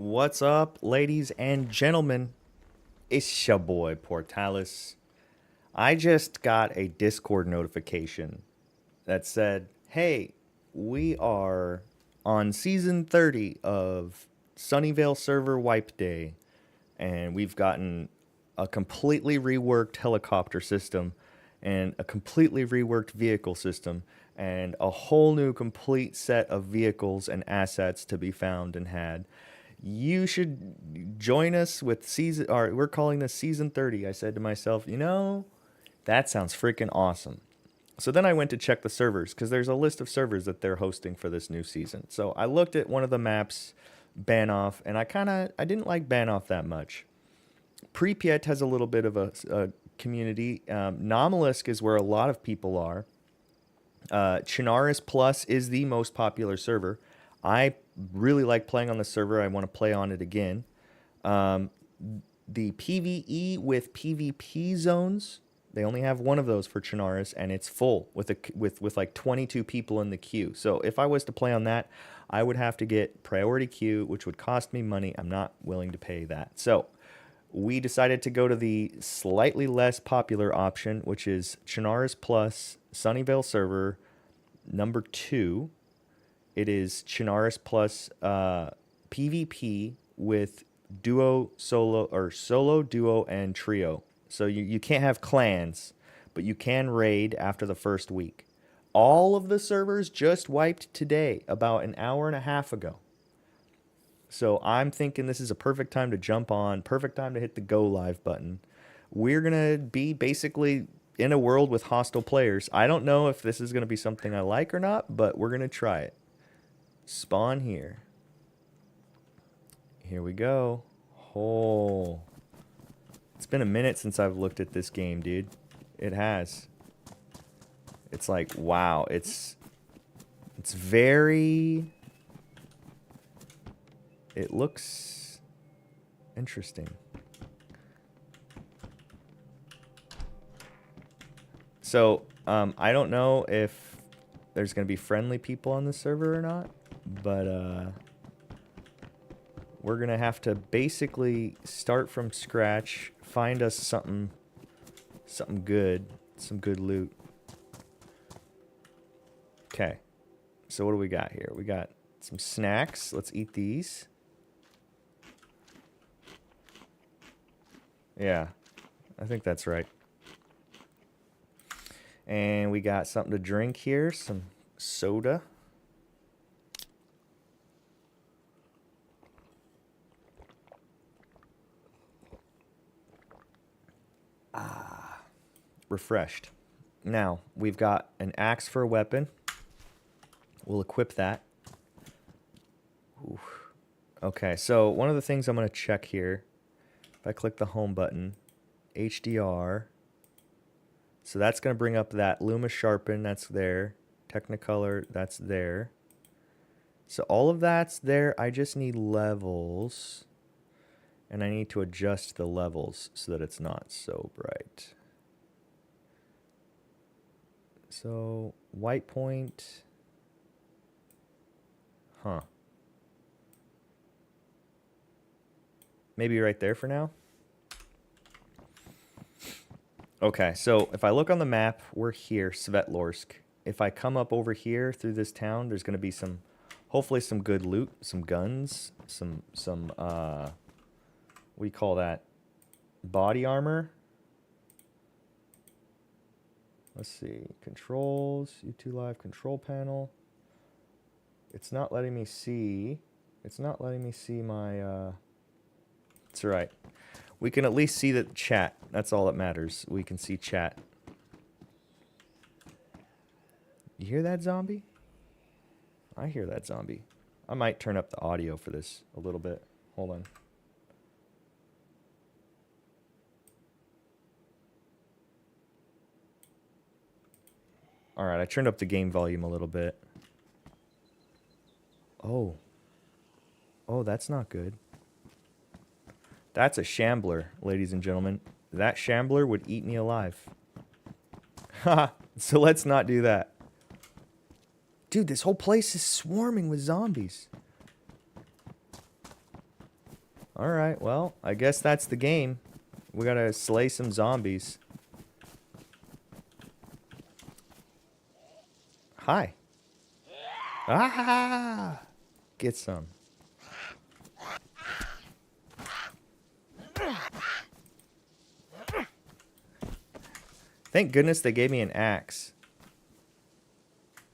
What's up, ladies and gentlemen? It's your boy Portalis. I just got a Discord notification that said, hey, we are on season 30 of Sunnyvale server wipe day, and we've gotten a completely reworked helicopter system and a completely reworked vehicle system and a whole new complete set of vehicles and assets to be found and had. You should join us with season, or we're calling this season 30. I said to myself, that sounds freaking awesome. So then I went to check the servers because there's a list of servers that they're hosting for this new season. So I looked at one of the maps, Banoff, and I didn't like Banoff that much. Pripyat has a little bit of a community. Nomalisk is where a lot of people are. ChernarusPlus is the most popular server. I really like playing on the server. I want to play on it again. The PvE with PvP zones, they only have one of those for Chernarus, and it's full with like 22 people in the queue. So if I was to play on that, I would have to get priority queue, which would cost me money. I'm not willing to pay that. So we decided to go to the slightly less popular option, which is ChernarusPlus Sunnyvale server number 2. It is ChernarusPlus PvP with duo, solo, duo, and trio. So you can't have clans, but you can raid after the first week. All of the servers just wiped today, about an hour and a half ago. So I'm thinking this is a perfect time to jump on, perfect time to hit the go live button. We're going to be basically in a world with hostile players. I don't know if this is going to be something I like or not, but we're going to try it. Spawn here. Here we go. Oh. It's been a minute since I've looked at this game, dude. It has. It's like, wow. It's very... It looks interesting. So, I don't know if there's going to be friendly people on the server or not, but we're going to have to basically start from scratch, find us something good, some good loot. Okay. So what do we got here? We got some snacks. Let's eat these. Yeah, I think that's right. And we got something to drink here, some soda. Refreshed. Now, we've got an axe for a weapon. We'll equip that. Oof. Okay, so one of the things I'm going to check here, if I click the home button, HDR. So that's going to bring up that Luma Sharpen, that's there. Technicolor, that's there. So all of that's there. I just need levels. And I need to adjust the levels so that it's not so bright. So, white point. Huh. Maybe right there for now. Okay, so if I look on the map, we're here, Svetlorsk. If I come up over here through this town, there's going to be some, hopefully some good loot, some guns, some what do you call that? Body armor. Let's see, controls, U2 Live control panel. It's not letting me see. It's not letting me see my, it's all right. We can at least see the chat. That's all that matters. We can see chat. You hear that, zombie? I hear that, zombie. I might turn up the audio for this a little bit. Hold on. All right, I turned up the game volume a little bit. Oh. Oh, that's not good. That's a shambler, ladies and gentlemen. That shambler would eat me alive. Haha, so let's not do that. Dude, this whole place is swarming with zombies. Alright, well, I guess that's the game. We gotta slay some zombies. Hi. Ah! Get some. Thank goodness they gave me an axe.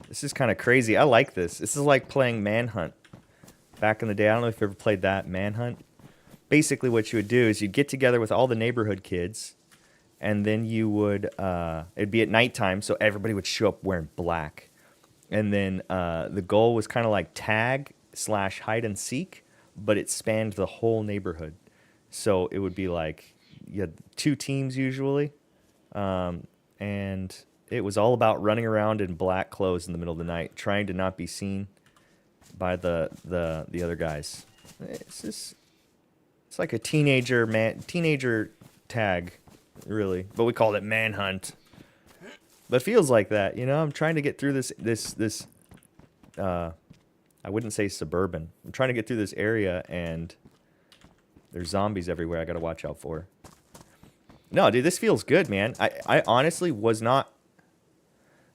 This is kind of crazy. I like this. This is like playing Manhunt. Back in the day, I don't know if you ever played that, Manhunt. Basically what you would do is you'd get together with all the neighborhood kids, and then you would, it'd be at nighttime, so everybody would show up wearing black. And then the goal was kind of like tag / hide and seek, but it spanned the whole neighborhood. So it would be like, you had 2 teams usually, and it was all about running around in black clothes in the middle of the night, trying to not be seen by the other guys. It's like a teenager tag, really, but we called it Manhunt. But it feels like that, you know. I'm trying to get through this. I wouldn't say suburban. I'm trying to get through this area, and there's zombies everywhere. I got to watch out for. No, dude, this feels good, man. I honestly was not.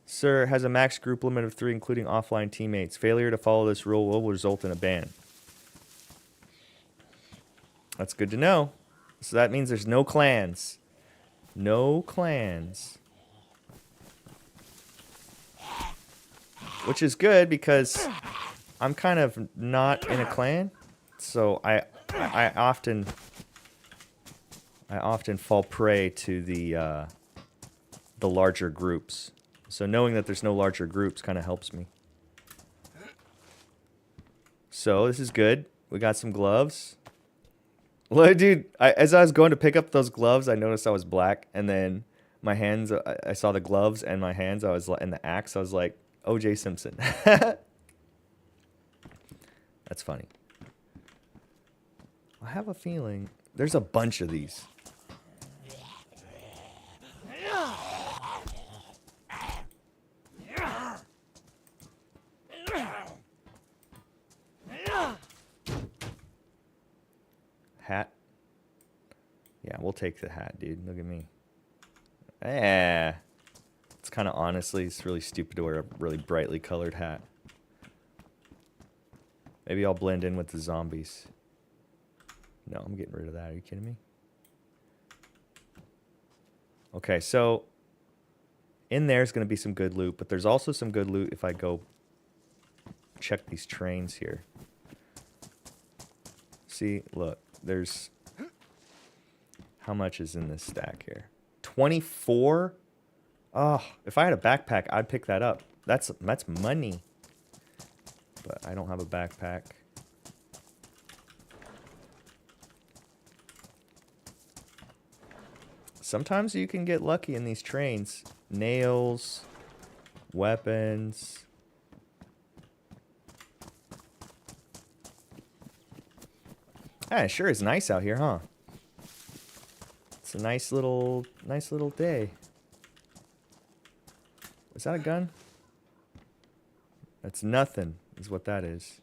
Sir, has a max group limit of 3, including offline teammates. Failure to follow this rule will result in a ban. That's good to know. So that means there's no clans. No clans. Which is good because I'm kind of not in a clan. So I often fall prey to the larger groups. So knowing that there's no larger groups kind of helps me. So this is good. We got some gloves. Well, dude, as I was going to pick up those gloves, I noticed I was black, and then my hands, I saw the gloves and my hands, and the axe, I was like, O.J. Simpson. That's funny. I have a feeling there's a bunch of these. Hat? Yeah, we'll take the hat, dude. Look at me. Yeah. It's kind of honestly, it's really stupid to wear a really brightly colored hat. Maybe I'll blend in with the zombies. No, I'm getting rid of that. Are you kidding me? Okay, so in there's going to be some good loot, but there's also some good loot if I go check these trains here. See, look, there's... How much is in this stack here? 24? Oh, if I had a backpack, I'd pick that up. That's money. But I don't have a backpack. Sometimes you can get lucky in these trains. Nails, weapons. Ah, it sure is nice out here, huh? It's a nice little day. Is that a gun? That's nothing, is what that is.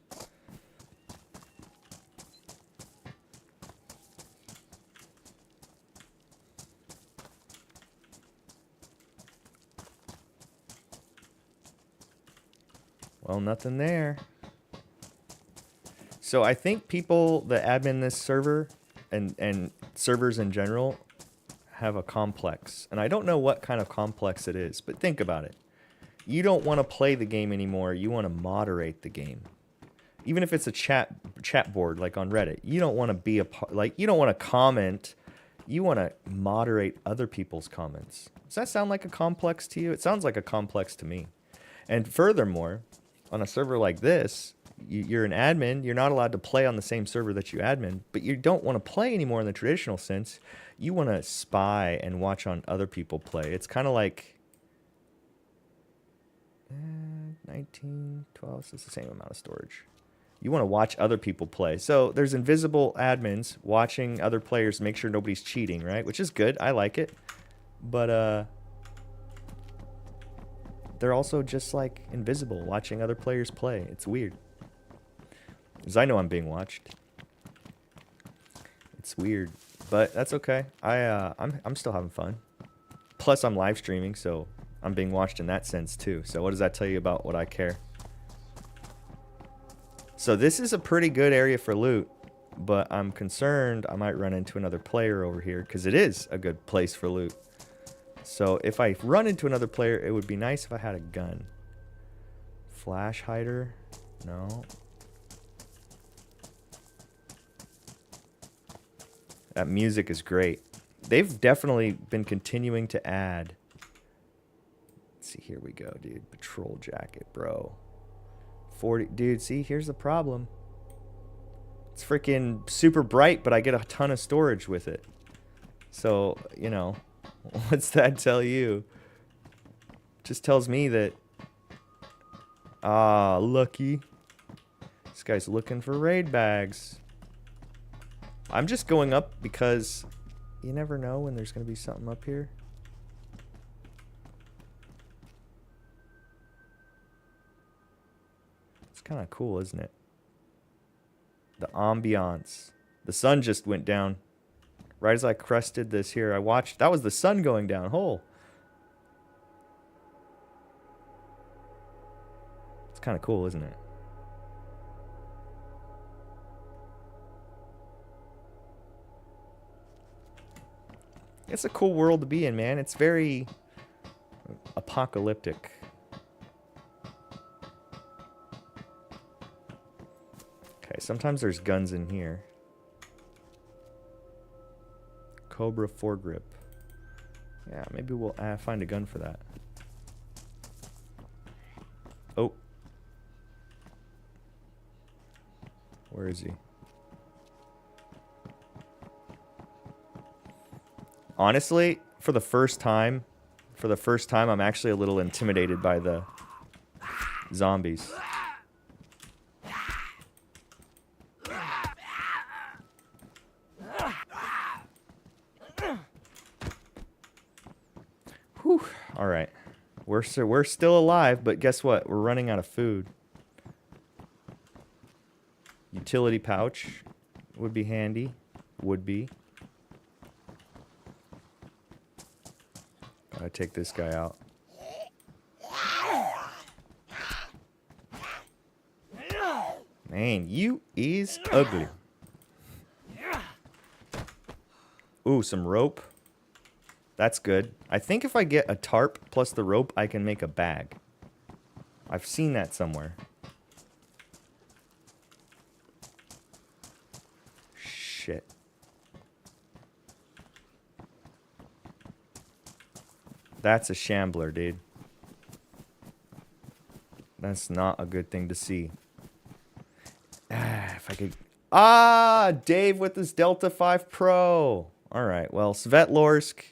Well, nothing there. So I think people that admin this server and servers in general have a complex. And I don't know what kind of complex it is, but think about it. You don't want to play the game anymore. You want to moderate the game. Even if it's a chat board like on Reddit, you don't want to be a part, like you don't want to comment. You want to moderate other people's comments. Does that sound like a complex to you? It sounds like a complex to me. And furthermore, on a server like this, you're an admin. You're not allowed to play on the same server that you admin, but you don't want to play anymore in the traditional sense. You want to spy and watch on other people play. It's kind of like 19, 12, so it's the same amount of storage. You want to watch other people play. So there's invisible admins watching other players, make sure nobody's cheating, right? Which is good. I like it. But they're also just like invisible, watching other players play. It's weird. Because I know I'm being watched. It's weird, but that's okay. I'm still having fun. Plus, I'm live streaming, so I'm being watched in that sense too. So what does that tell you about what I care? So this is a pretty good area for loot, but I'm concerned I might run into another player over here because it is a good place for loot. So if I run into another player, it would be nice if I had a gun. Flash hider? No. That music is great. They've definitely been continuing to add. Let's see, here we go, dude. Patrol jacket, bro. 40, dude, see, here's the problem. It's freaking super bright, but I get a ton of storage with it. So, you know, what's that tell you? Just tells me that, lucky. This guy's looking for raid bags. I'm just going up because you never know when there's going to be something up here. It's kind of cool, isn't it? The ambiance. The sun just went down. Right as I crested this here, I watched. That was the sun going down. Hole. It's kind of cool, isn't it? It's a cool world to be in, man. It's very apocalyptic. Okay, sometimes there's guns in here. Cobra foregrip. Yeah, maybe we'll find a gun for that. Oh. Where is he? Honestly, for the first time, I'm actually a little intimidated by the zombies. Whew. All right. We're still alive, but guess what? We're running out of food. Utility pouch would be handy. Would be. Gotta take this guy out. Man, you is ugly. Ooh, some rope. That's good. I think if I get a tarp plus the rope, I can make a bag. I've seen that somewhere. Shit. That's a shambler, dude. That's not a good thing to see. If I could... Dave with his Delta 5 Pro. All right, well, Svetlorsk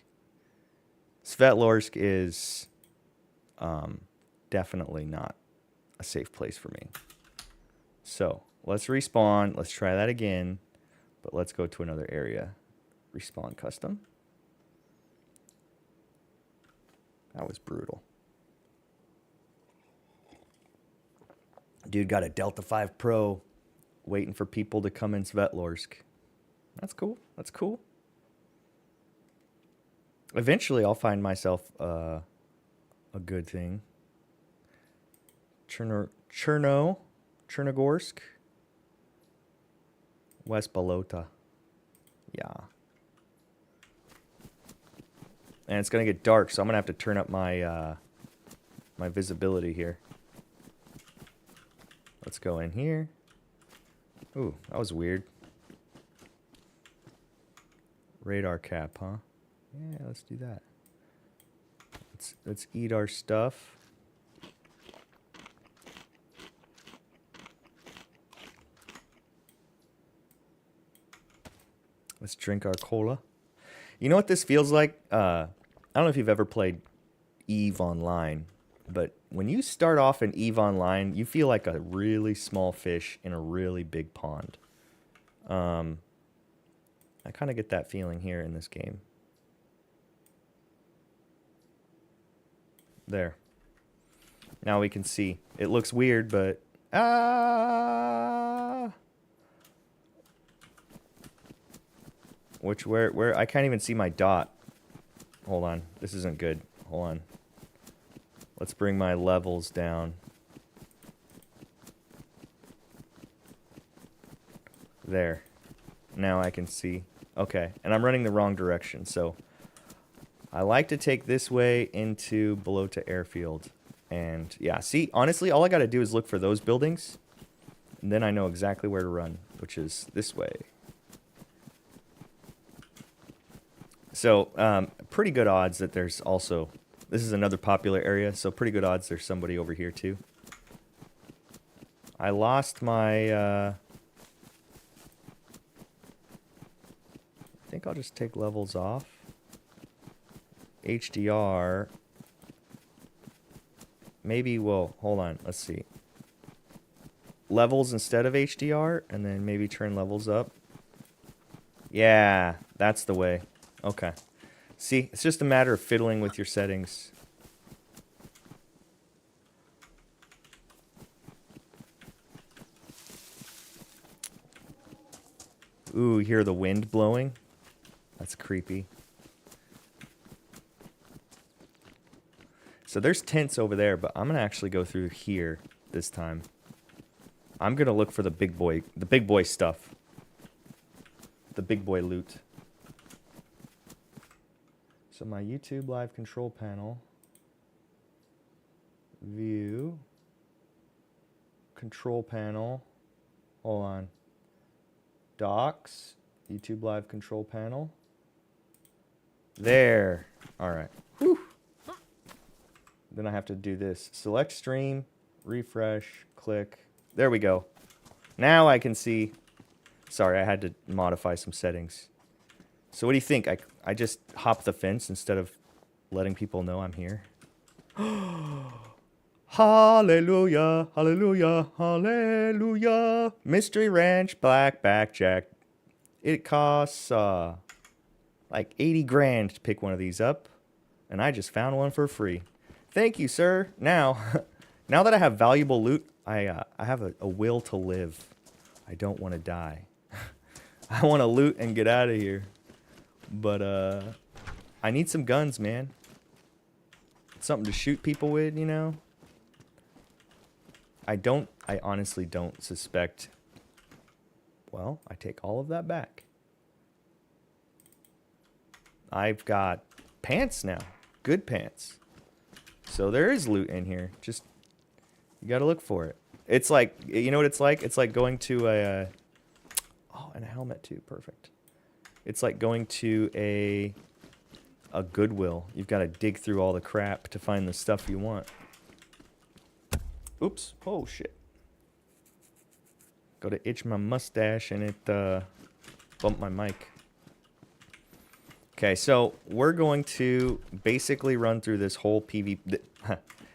is definitely not a safe place for me. So, let's respawn. Let's try that again. But let's go to another area. Respawn custom. That was brutal. Dude got a Delta 5 Pro waiting for people to come in Svetlorsk. That's cool. That's cool. Eventually, I'll find myself a good thing. Chernogorsk. West Balota. Yeah. And it's going to get dark, so I'm going to have to turn up my my visibility here. Let's go in here. Ooh, that was weird. Radar cap, huh? Yeah, let's do that. Let's eat our stuff. Let's drink our cola. You know what this feels like? I don't know if you've ever played EVE Online, but when you start off in EVE Online, you feel like a really small fish in a really big pond. I kind of get that feeling here in this game. There. Now we can see. It looks weird, but... Where? I can't even see my dot. Hold on. This isn't good. Hold on. Let's bring my levels down. There. Now I can see. Okay. And I'm running the wrong direction, so I like to take this way into below to airfield. And yeah, see, honestly, all I got to do is look for those buildings, and then I know exactly where to run, which is this way. So, pretty good odds that there's also... This is another popular area, so pretty good odds there's somebody over here, too. I lost my... I think I'll just take levels off. HDR... Maybe, well, hold on, let's see. Levels instead of HDR, and then maybe turn levels up. Yeah, that's the way. Okay. See, it's just a matter of fiddling with your settings. Ooh, you hear the wind blowing? That's creepy. So there's tents over there, but I'm going to actually go through here this time. I'm going to look for the big boy stuff. The big boy loot. So my YouTube live control panel. View. Control panel. Hold on. Docs. YouTube live control panel. There. All right. Whew. Then I have to do this. Select stream. Refresh. Click. There we go. Now I can see. Sorry, I had to modify some settings. So what do you think? I just hop the fence instead of letting people know I'm here? Hallelujah, hallelujah, hallelujah. Mystery Ranch Blackback Jack. It costs like 80 grand to pick one of these up. And I just found one for free. Thank you, sir. Now, now that I have valuable loot, I have a will to live. I don't want to die. I want to loot and get out of here. But, I need some guns, man. Something to shoot people with, you know? I honestly don't suspect... Well, I take all of that back. I've got pants now. Good pants. So there is loot in here. Just, you gotta look for it. It's like, you know what it's like? It's like going to a... oh, and a helmet too. Perfect. It's like going to a Goodwill. You've got to dig through all the crap to find the stuff you want. Oops. Oh, shit. Go to itch my mustache and it bumped my mic. Okay, so we're going to basically run through this whole PvP.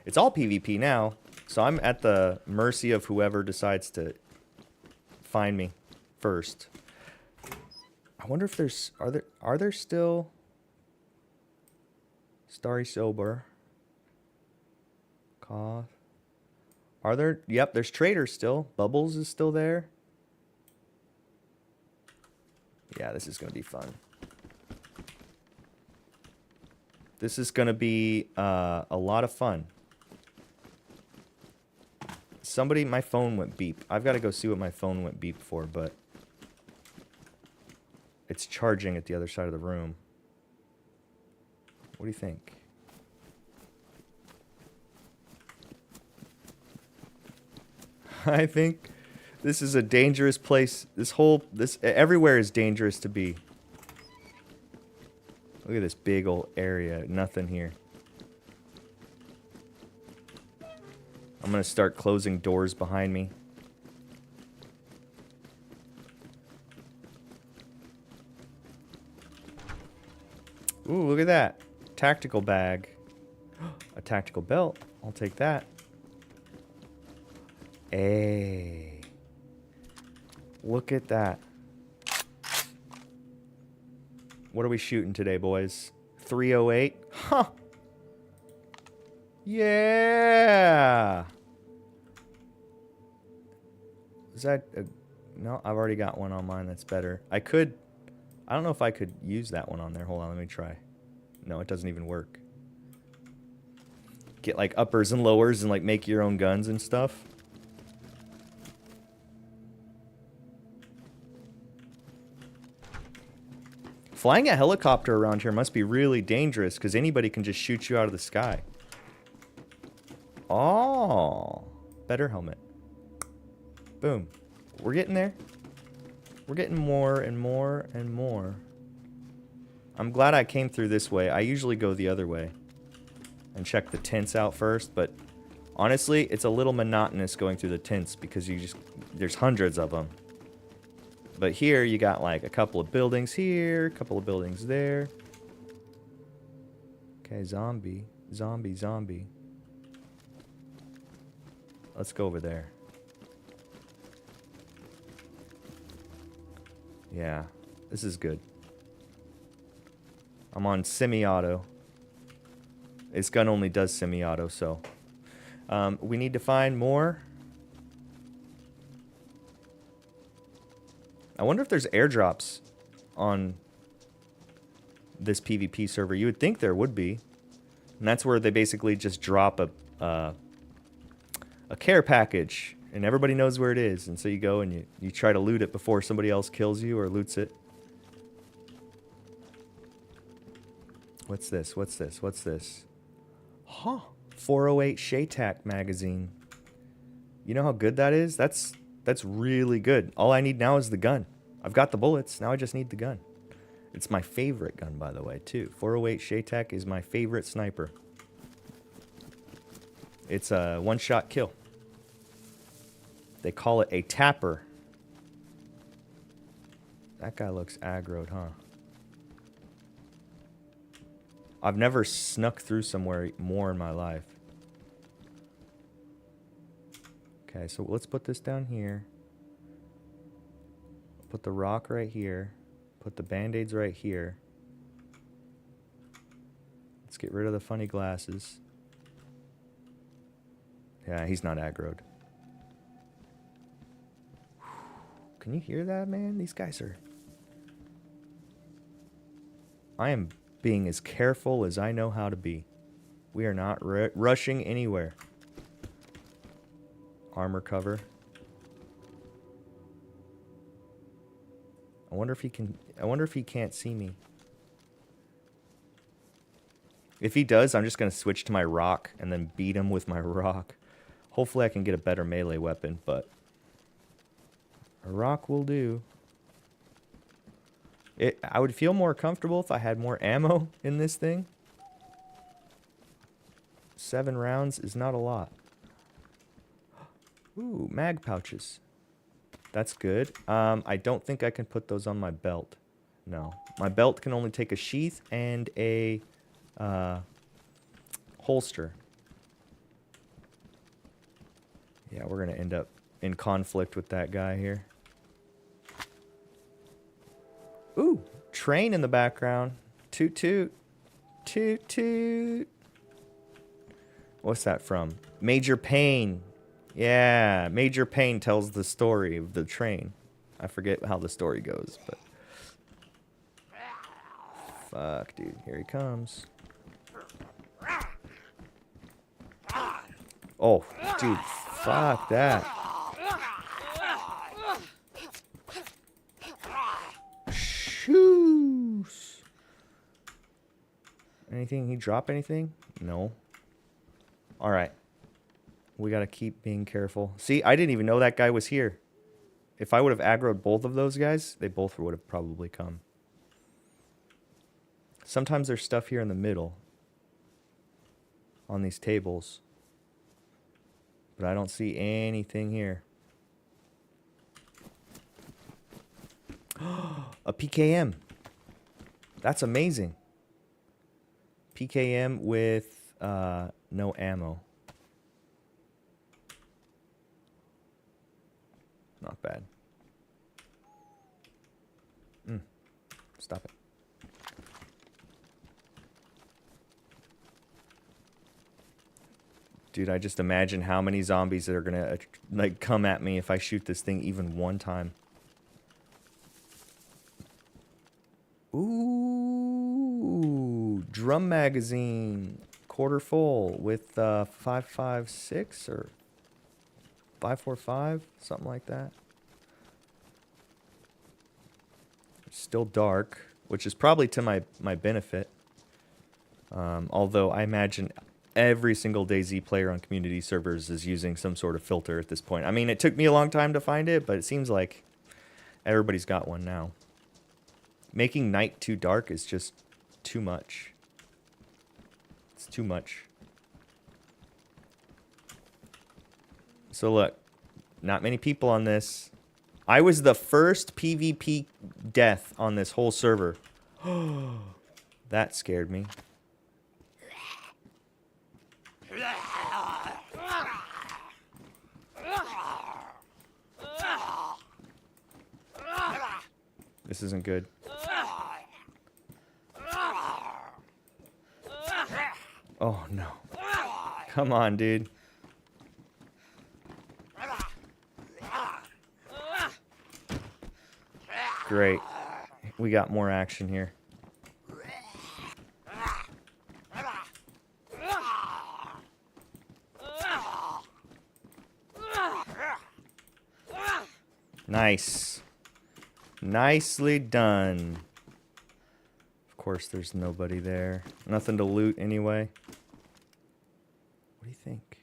It's all PvP now, so I'm at the mercy of whoever decides to find me first. I wonder if there's... Are there still... Starry Sober. Cough. Are there... Yep, there's traders still. Bubbles is still there. Yeah, this is going to be fun. This is going to be a lot of fun. Somebody... My phone went beep. I've got to go see what my phone went beep for, but... It's charging at the other side of the room. What do you think? I think this is a dangerous place. Everywhere is dangerous to be. Look at this big old area. Nothing here. I'm gonna start closing doors behind me. Ooh, look at that. Tactical bag. A tactical belt. I'll take that. Hey. Look at that. What are we shooting today, boys? 308? Huh. Yeah. Is that a... No, I've already got one on mine that's better. I could I don't know if I could use that one on there. Hold on, let me try. No, it doesn't even work. Get like uppers and lowers and like make your own guns and stuff. Flying a helicopter around here must be really dangerous because anybody can just shoot you out of the sky. Oh, better helmet. Boom. We're getting there. We're getting more and more and more. I'm glad I came through this way. I usually go the other way and check the tents out first, but honestly, it's a little monotonous going through the tents because there's hundreds of them. But here you got like a couple of buildings here, a couple of buildings there. Okay, zombie, zombie, zombie. Let's go over there. Yeah, this is good. I'm on semi-auto. This gun only does semi-auto, so. We need to find more. I wonder if there's airdrops on this PvP server. You would think there would be. And that's where they basically just drop a care package. And everybody knows where it is. And so you go and you try to loot it before somebody else kills you or loots it. What's this? What's this? What's this? Huh. 408 Shaytak magazine. You know how good that is? That's really good. All I need now is the gun. I've got the bullets. Now I just need the gun. It's my favorite gun, by the way, too. 408 Shaytak is my favorite sniper. It's a one-shot kill. They call it a tapper. That guy looks aggroed, huh? I've never snuck through somewhere more in my life. Okay, so let's put this down here. Put the rock right here. Put the band-aids right here. Let's get rid of the funny glasses. Yeah, he's not aggroed. Can you hear that, man? These guys are... I am being as careful as I know how to be. We are not rushing anywhere. Armor cover. I wonder if he can... I wonder if he can't see me. If he does, I'm just going to switch to my rock and then beat him with my rock. Hopefully I can get a better melee weapon, but... a rock will do. I would feel more comfortable if I had more ammo in this thing. 7 rounds is not a lot. Ooh, mag pouches. That's good. I don't think I can put those on my belt. No. My belt can only take a sheath and a holster. Yeah, we're going to end up in conflict with that guy here. Ooh, train in the background. Toot toot. Toot toot. What's that from? Major Payne. Yeah, Major Payne tells the story of the train. I forget how the story goes, but... fuck, dude. Here he comes. Oh, dude. Fuck that. Shoes. Anything? He drop anything? No. Alright. We gotta keep being careful. See, I didn't even know that guy was here. If I would have aggroed both of those guys, they both would have probably come. Sometimes there's stuff here in the middle. On these tables. But I don't see anything here. A PKM. That's amazing. PKM with no ammo. Not bad. Stop it. Dude, I just imagine how many zombies that are gonna like come at me if I shoot this thing even one time. Ooh, drum magazine, quarter full with 5.56 or 5.45, something like that. It's still dark, which is probably to my benefit. Although I imagine every single DayZ player on community servers is using some sort of filter at this point. I mean, it took me a long time to find it, but it seems like everybody's got one now. Making night too dark is just too much. It's too much. So look, not many people on this. I was the first PvP death on this whole server. That scared me. This isn't good. Oh no. Come on, dude. Great. We got more action here. Nice. Nicely done. Of course, there's nobody there. Nothing to loot anyway. What do you think?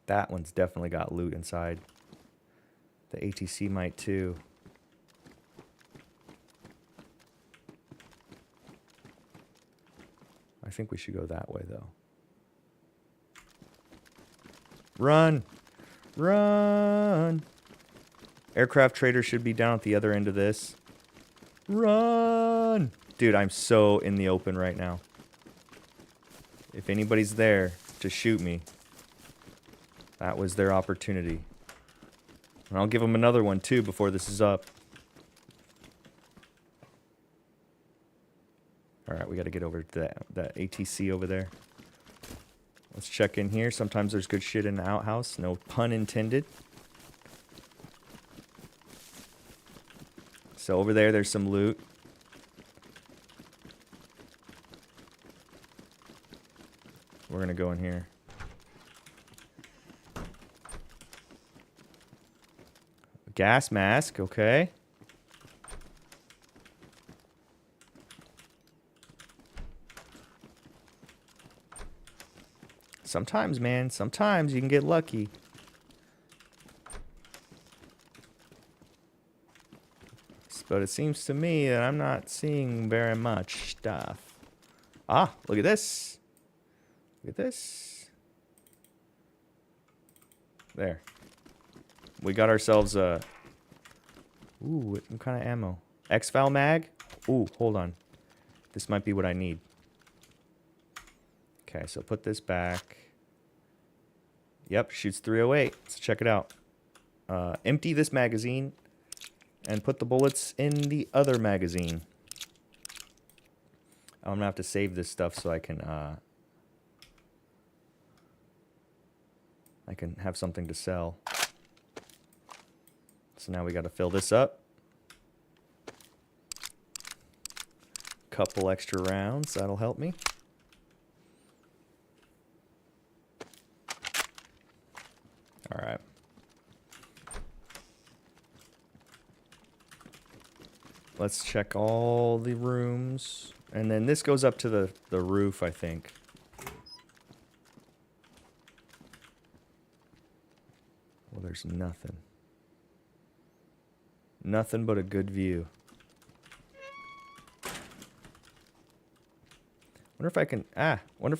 That one's definitely got loot inside. The ATC might too. I think we should go that way though. Run! Run! Aircraft trader should be down at the other end of this. Run! Dude, I'm so in the open right now. If anybody's there to shoot me, that was their opportunity. And I'll give them another one too before this is up. Alright, we gotta get over to that ATC over there. Let's check in here. Sometimes there's good shit in the outhouse. No pun intended. So over there, there's some loot. We're gonna go in here. Gas mask, okay. Sometimes, man, sometimes you can get lucky. But it seems to me that I'm not seeing very much stuff. Ah, look at this. Look at this. There. We got ourselves a... Ooh, what kind of ammo? X-Val mag? Ooh, hold on. This might be what I need. Okay, so put this back. Yep, shoots 308. Let's check it out. Empty this magazine and put the bullets in the other magazine. I'm gonna have to save this stuff so I can have something to sell. So now we got to fill this up. Couple extra rounds, that'll help me. All right. Let's check all the rooms. And then this goes up to the roof, I think. Well, there's nothing. Nothing but a good view. Wonder if I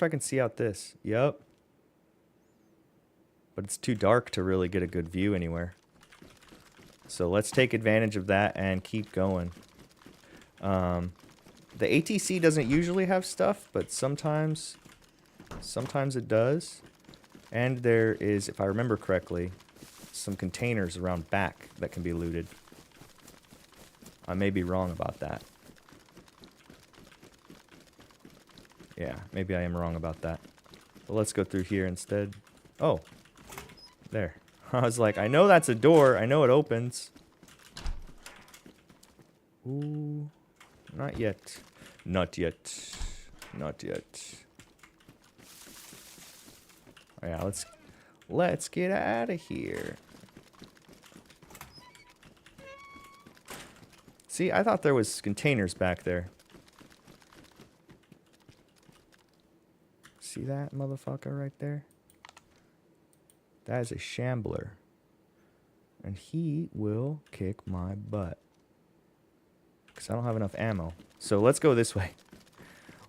can see out this. Yup. But it's too dark to really get a good view anywhere. So let's take advantage of that and keep going. The ATC doesn't usually have stuff, but sometimes it does. And there is, if I remember correctly, some containers around back that can be looted. I may be wrong about that. Yeah, maybe I am wrong about that. But let's go through here instead. Oh, there. I was like, I know that's a door. I know it opens. Ooh. Not yet. Not yet. Not yet. Oh, yeah, let's get out of here. See, I thought there was containers back there. See that motherfucker right there? That is a shambler. And he will kick my butt. Because I don't have enough ammo. So let's go this way.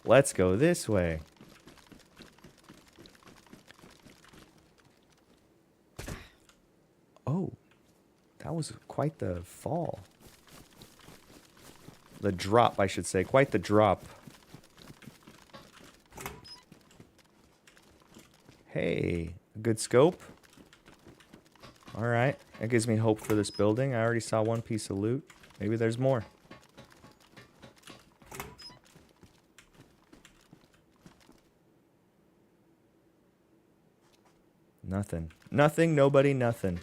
Let's go this way. Oh. That was quite the fall. The drop, I should say. Quite the drop. Hey. A good scope. Alright. That gives me hope for this building. I already saw one piece of loot. Maybe there's more. Nothing. Nothing, nobody, nothing.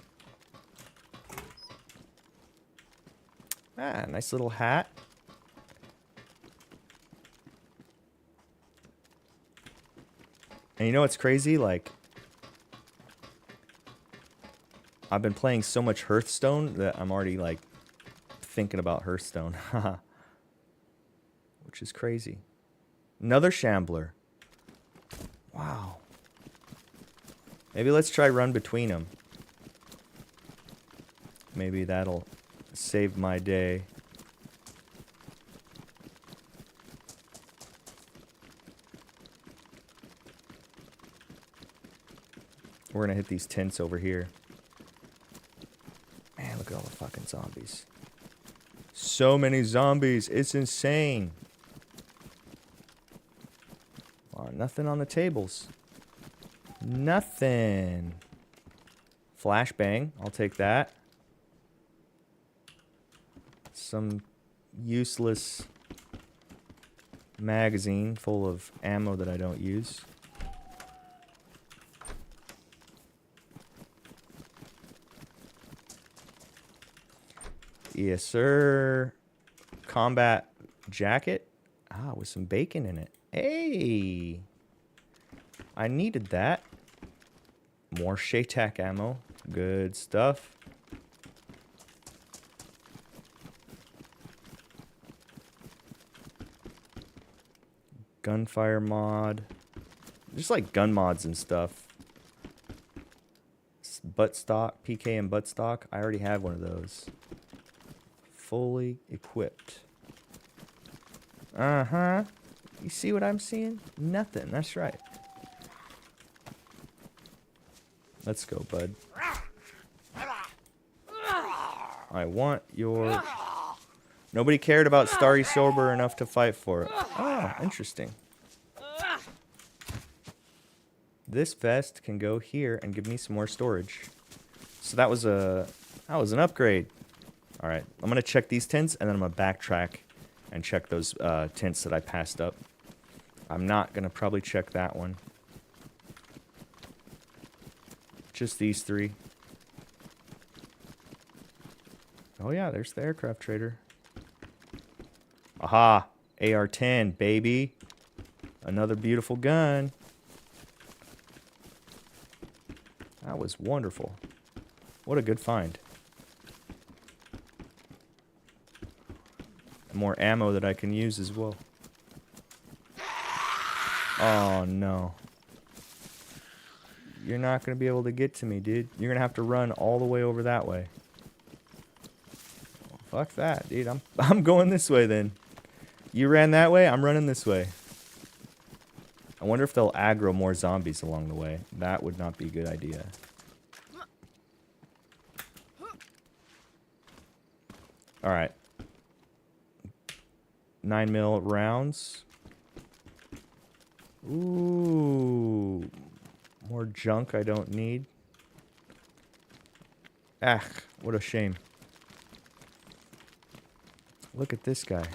Ah, nice little hat. And you know what's crazy? Like, I've been playing so much Hearthstone that I'm already, like, thinking about Hearthstone. Haha. Which is crazy. Another shambler. Wow. Maybe let's try run between them. Maybe that'll save my day. We're gonna hit these tents over here. Man, look at all the fucking zombies. So many zombies. It's insane. Oh, nothing on the tables. Nothing. Flashbang. I'll take that. Some useless magazine full of ammo that I don't use. Yes, sir. Combat jacket. Ah, with some bacon in it. Hey. I needed that. More Shaytak ammo. Good stuff. Gunfire mod. Just like gun mods and stuff. Butt stock. PK and butt stock. I already have one of those. Fully equipped. Uh-huh. You see what I'm seeing? Nothing. That's right. Let's go, bud. I want your... Nobody cared about Starry Sober enough to fight for it. Oh, interesting. This vest can go here and give me some more storage. So that was an upgrade. All right, I'm gonna check these tents and then I'm gonna backtrack and check those tents that I passed up. I'm not gonna probably check that one. Just these three. Oh yeah, there's the aircraft trader. Aha! AR-10, baby. Another beautiful gun. That was wonderful. What a good find. More ammo that I can use as well. Oh no. You're not going to be able to get to me, dude. You're going to have to run all the way over that way. Well, fuck that, dude. I'm going this way then. You ran that way, I'm running this way. I wonder if they'll aggro more zombies along the way. That would not be a good idea. Alright. 9mm rounds. Ooh. More junk I don't need. Ah, what a shame. Look at this guy.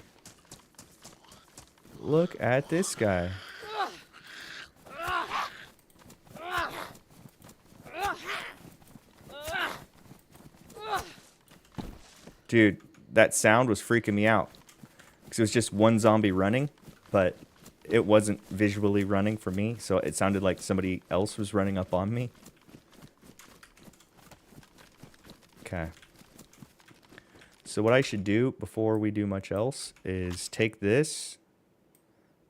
Look at this guy. Dude, that sound was freaking me out. Because it was just one zombie running, but it wasn't visually running for me, so it sounded like somebody else was running up on me. Okay. So what I should do before we do much else is take this,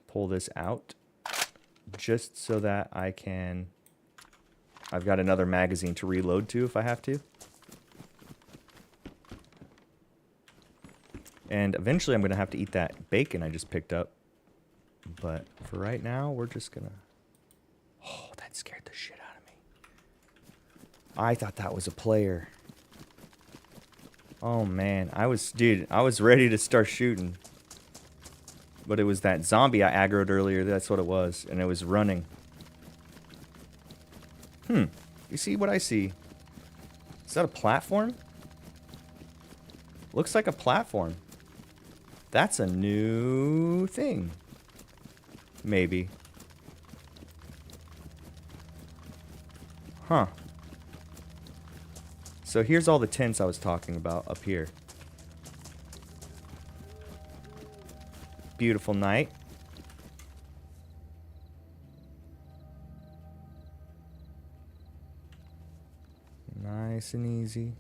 pull this out, just so that I can... I've got another magazine to reload to if I have to. And eventually I'm going to have to eat that bacon I just picked up. But for right now, we're just going to... Oh, that scared the shit out of me. I thought that was a player. Oh, man. Dude, I was ready to start shooting. But it was that zombie I aggroed earlier. That's what it was. And it was running. You see what I see? Is that a platform? Looks like a platform. That's a new thing. Maybe. Huh. So here's all the tents I was talking about up here. Beautiful night. Nice and easy.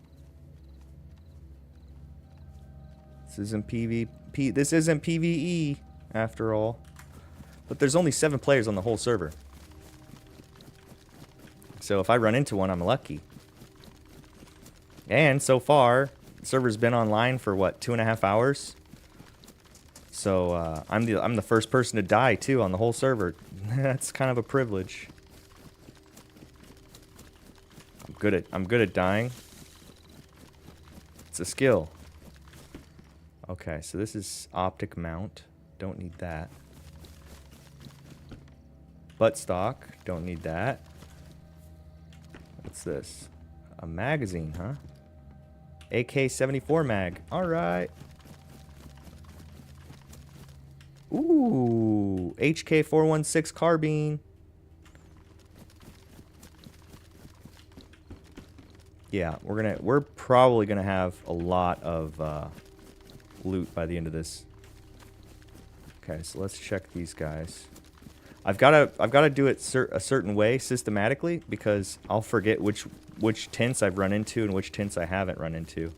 This isn't PvP. This isn't PvE, after all. But there's only 7 players on the whole server. So if I run into one, I'm lucky. And so far, the server's been online for what, 2.5 hours? So I'm the first person to die too on the whole server. That's kind of a privilege. I'm good at dying. It's a skill. Okay, so this is optic mount. Don't need that. Buttstock. Don't need that. What's this? A magazine, huh? AK-74 mag. Alright. Ooh. HK-416 carbine. Yeah, we're probably gonna have a lot of loot by the end of this. Okay, so let's check these guys. I've gotta do it a certain way systematically because I'll forget which tents I've run into and which tents I haven't run into.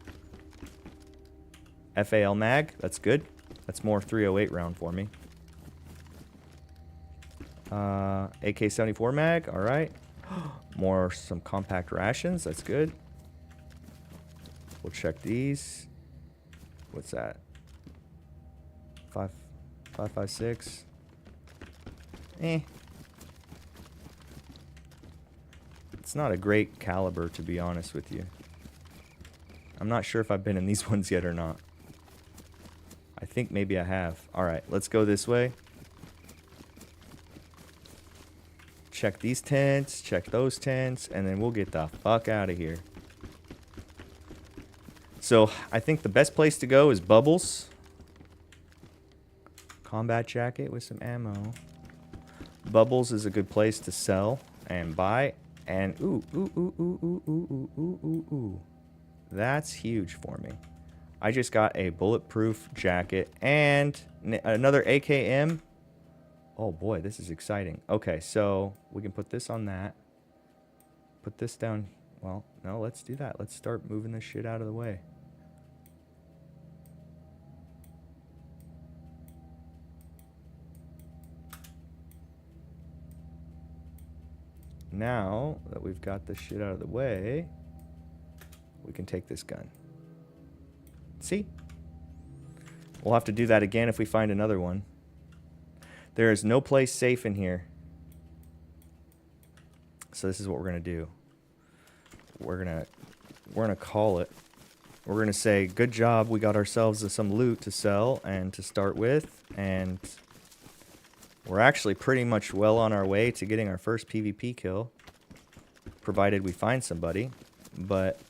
FAL mag, that's good. That's more 308 round for me. AK-74 mag, all right. Some compact rations, that's good. We'll check these. What's that? 5.56. It's not a great caliber, to be honest with you. I'm not sure if I've been in these ones yet or not. I think maybe I have. Alright, let's go this way. Check these tents, check those tents, and then we'll get the fuck out of here. So, I think the best place to go is Bubbles. Combat jacket with some ammo. Bubbles is a good place to sell and buy. And ooh. That's huge for me. I just got a bulletproof jacket and another AKM. Oh boy, this is exciting. Okay, so we can put this on that. Put this down. Well, no, let's do that. Let's start moving this shit out of the way. Now that we've got this shit out of the way, we can take this gun. See? We'll have to do that again if we find another one. There is no place safe in here. So this is what we're gonna do. We're gonna call it. We're gonna say, good job, we got ourselves some loot to sell and to start with, and we're actually pretty much well on our way to getting our first PvP kill, provided we find somebody. But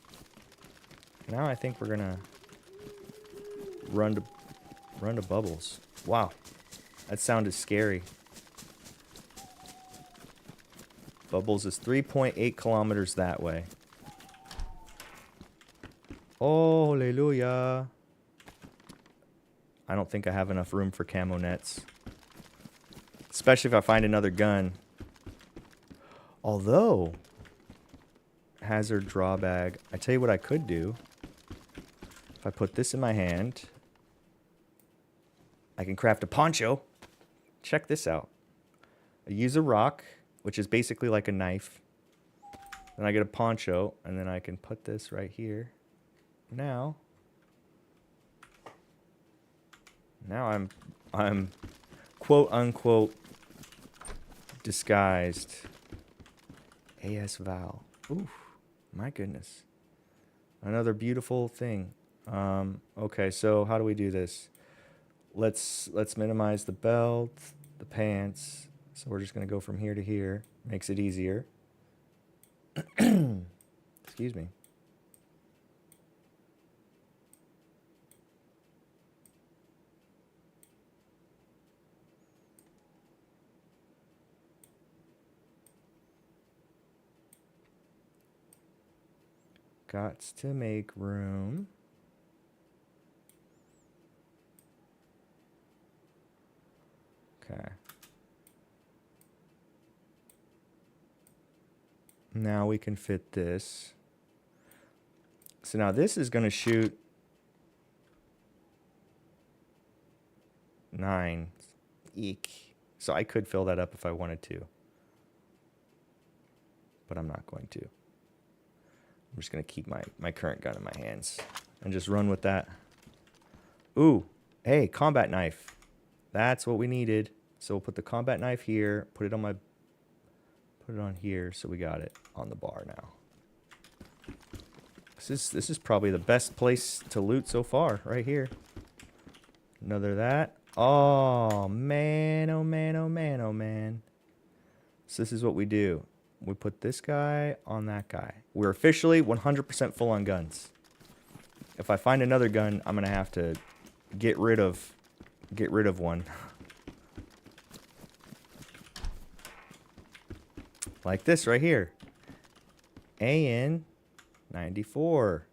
now I think we're gonna run to Bubbles. Wow, that sounded scary. Bubbles is 3.8 kilometers that way. Oh, hallelujah. I don't think I have enough room for camo nets. Especially if I find another gun. Although, hazard draw bag. I tell you what I could do. If I put this in my hand, I can craft a poncho. Check this out. I use a rock, which is basically like a knife. Then I get a poncho, and then I can put this right here. Now I'm quote unquote disguised. AS Val. Oof, my goodness. Another beautiful thing. Okay, so how do we do this? Let's minimize the belt, the pants. So we're just gonna go from here to here. Makes it easier. Excuse me. Gots to make room. Okay. Now we can fit this. So now this is going to shoot 9. Eek. So I could fill that up if I wanted to. But I'm not going to. I'm just going to keep my current gun in my hands and just run with that. Ooh, hey, combat knife. That's what we needed. So we'll put the combat knife here, put it on here, so we got it on the bar now. This is probably the best place to loot so far, right here. Another that. Oh man, oh man, oh man, oh man. So this is what we do. We put this guy on that guy. We're officially 100% full on guns. If I find another gun, I'm gonna have to get rid of one. Like this right here. AN 94.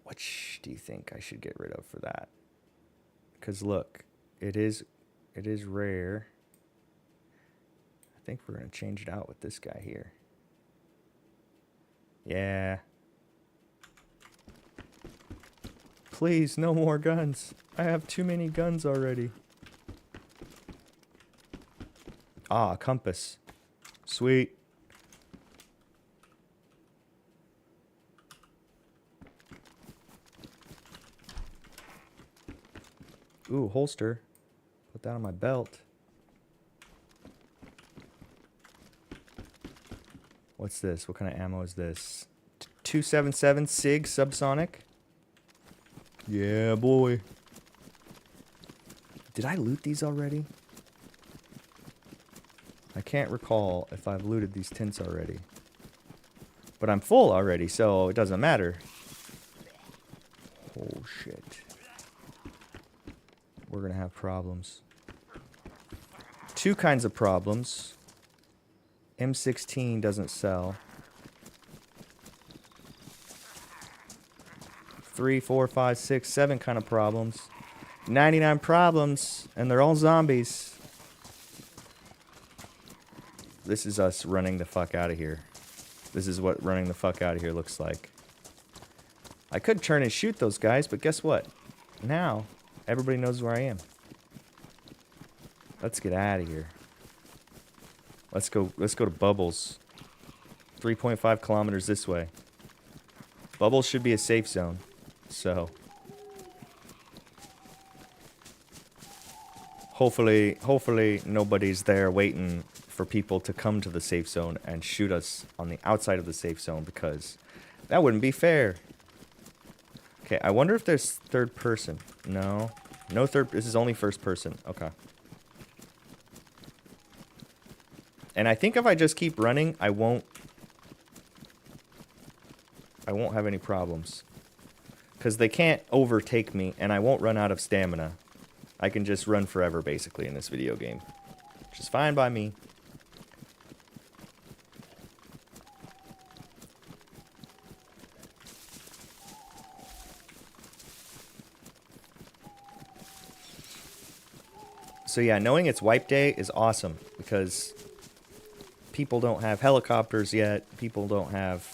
Which do you think I should get rid of for that? Because look, it is rare. I think we're going to change it out with this guy here. Yeah. Please, no more guns. I have too many guns already. Ah, a compass. Sweet. Ooh, holster. Put that on my belt. What's this? What kind of ammo is this? 277 SIG subsonic. Yeah, boy. Did I loot these already? I can't recall if I've looted these tints already. But I'm full already, so it doesn't matter. Oh, shit. We're gonna have problems. Two kinds of problems. M16 doesn't sell. 3, 4, 5, 6, 7 kind of problems. 99 problems, and they're all zombies. This is us running the fuck out of here. This is what running the fuck out of here looks like. I could turn and shoot those guys, but guess what? Now, everybody knows where I am. Let's get out of here. Let's go to Bubbles. 3.5 kilometers this way. Bubbles should be a safe zone. So hopefully nobody's there waiting for people to come to the safe zone and shoot us on the outside of the safe zone, because that wouldn't be fair. Okay, I wonder if there's third person. No. No third. This is only first person. Okay. And I think if I just keep running, I won't have any problems. Because they can't overtake me, and I won't run out of stamina. I can just run forever, basically, in this video game. Which is fine by me. So yeah, knowing it's wipe day is awesome because people don't have helicopters yet. People don't have,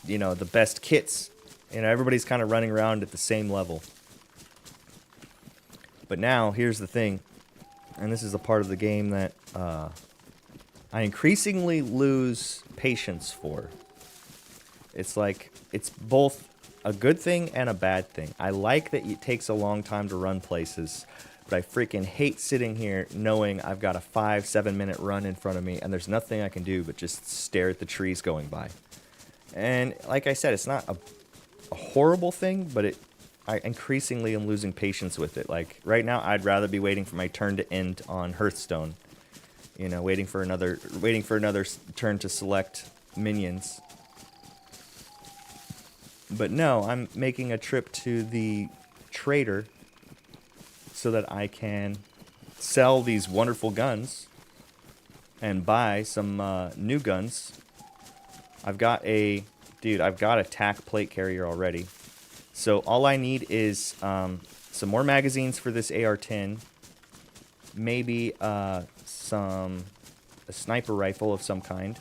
you know, the best kits. You know, everybody's kind of running around at the same level. But now, here's the thing, and this is the part of the game that I increasingly lose patience for. It's like, it's both a good thing and a bad thing. I like that it takes a long time to run places, but I freaking hate sitting here knowing I've got a 5-7 minute run in front of me and there's nothing I can do but just stare at the trees going by. And like I said, it's not a horrible thing, but I increasingly am losing patience with it. Like right now, I'd rather be waiting for my turn to end on Hearthstone. You know, waiting for another turn to select minions. But no, I'm making a trip to the trader so that I can sell these wonderful guns and buy some new guns. I've got a TAC plate carrier already. So all I need is some more magazines for this AR-10, maybe a sniper rifle of some kind.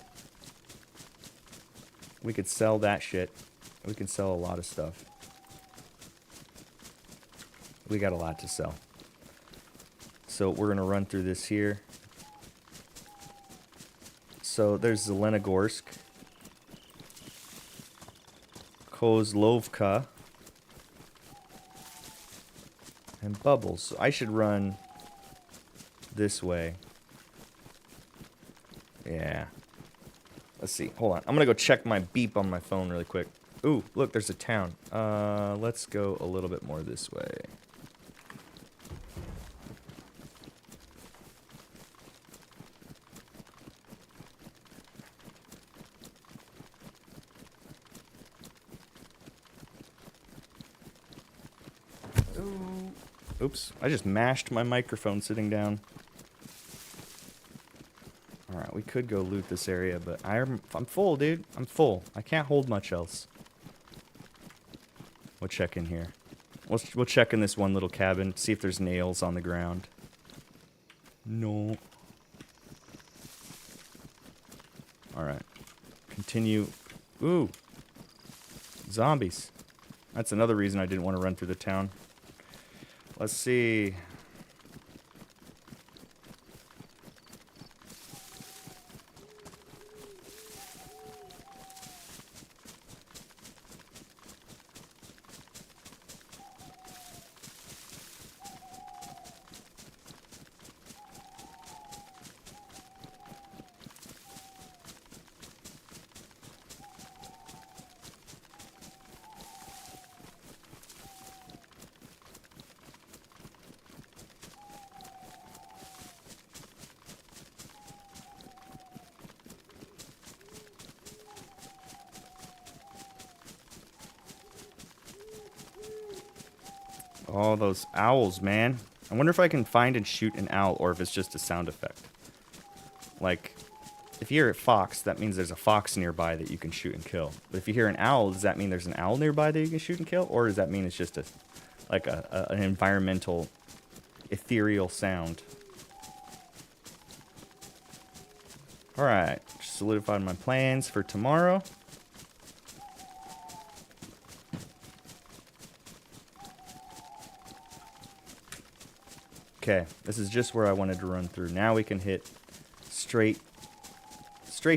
We could sell that shit. We can sell a lot of stuff. We got a lot to sell. So we're gonna run through this here. So there's Zelenogorsk, Kozlovka, and Bubbles. So I should run this way. Yeah. Let's see. Hold on. I'm gonna go check my beep on my phone really quick. Ooh, look, there's a town. Let's go a little bit more this way. Ooh. Oops, I just mashed my microphone sitting down. Alright, we could go loot this area, but I'm full, dude. I'm full. I can't hold much else. We'll check in here. We'll check in this one little cabin, see if there's nails on the ground. No. Alright. Continue. Ooh. Zombies. That's another reason I didn't want to run through the town. Let's see. Oh, those owls, man. I wonder if I can find and shoot an owl or if it's just a sound effect. Like, if you hear a fox, that means there's a fox nearby that you can shoot and kill. But if you hear an owl, does that mean there's an owl nearby that you can shoot and kill? Or does that mean it's just an environmental, ethereal sound? Alright, solidified my plans for tomorrow. Okay, this is just where I wanted to run through. Now we can hit straight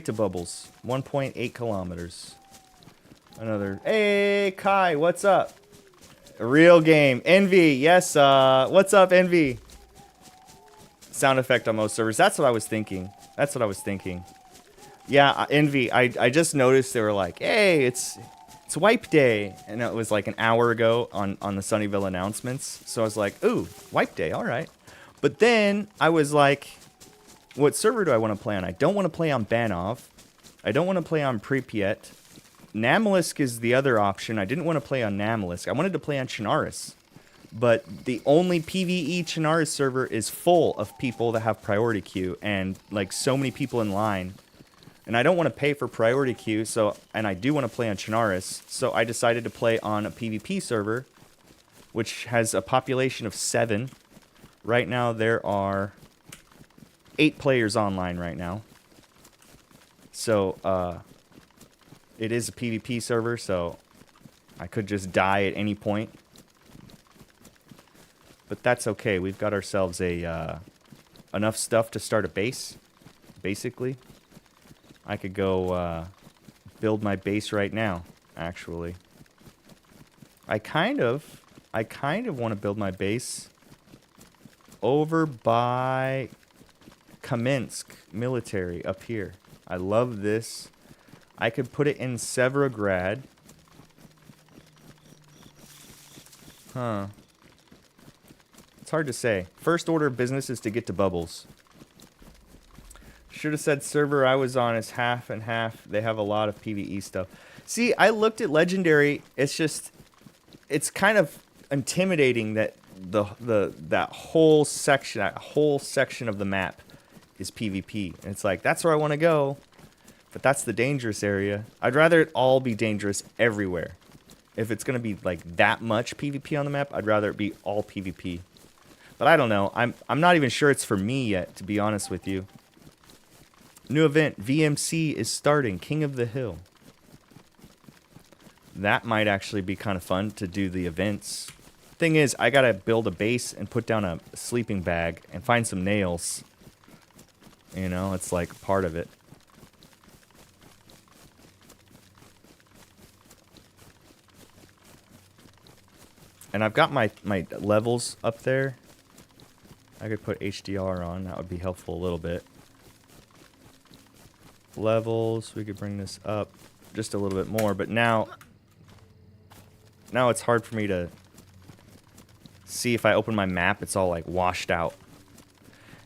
to Bubbles. 1.8 kilometers. Another. Hey, Kai, what's up? A real game. Envy, yes. What's up, Envy? Sound effect on most servers. That's what I was thinking. Yeah, Envy. I just noticed they were like, hey, it's wipe day, and it was like an hour ago on the Sunnyvale announcements. So I was like, ooh, wipe day, all right. But then I was like, what server do I want to play on? I don't want to play on Banov. I don't want to play on Pripyat. Namalisk is the other option. I didn't want to play on Namalisk. I wanted to play on Chernarus. But the only PvE Chernarus server is full of people that have priority queue and like so many people in line. And I don't want to pay for priority queue, and I do want to play on Chernarus, so I decided to play on a PvP server, which has a population of 7. Right now there are 8 players online right now. So, it is a PvP server, so I could just die at any point. But that's okay. We've got ourselves a enough stuff to start a base, basically. I could go build my base right now, actually. I kind of want to build my base over by Kamensk military up here. I love this. I could put it in Severograd. Huh. It's hard to say. First order of business is to get to bubbles. Should have said server I was on is half and half. They have a lot of PvE stuff. See, I looked at Legendary. It's just, it's kind of intimidating that that whole section of the map is PvP. And it's like, that's where I want to go. But that's the dangerous area. I'd rather it all be dangerous everywhere. If it's going to be like that much PvP on the map, I'd rather it be all PvP. But I don't know. I'm not even sure it's for me yet, to be honest with you. New event, VMC is starting, King of the Hill. That might actually be kind of fun to do the events. Thing is, I gotta build a base and put down a sleeping bag and find some nails. You know, it's like part of it. And I've got my levels up there. I could put HDR on, that would be helpful a little bit. Levels, we could bring this up just a little bit more, but now it's hard for me to see. If I open my map, it's all like washed out.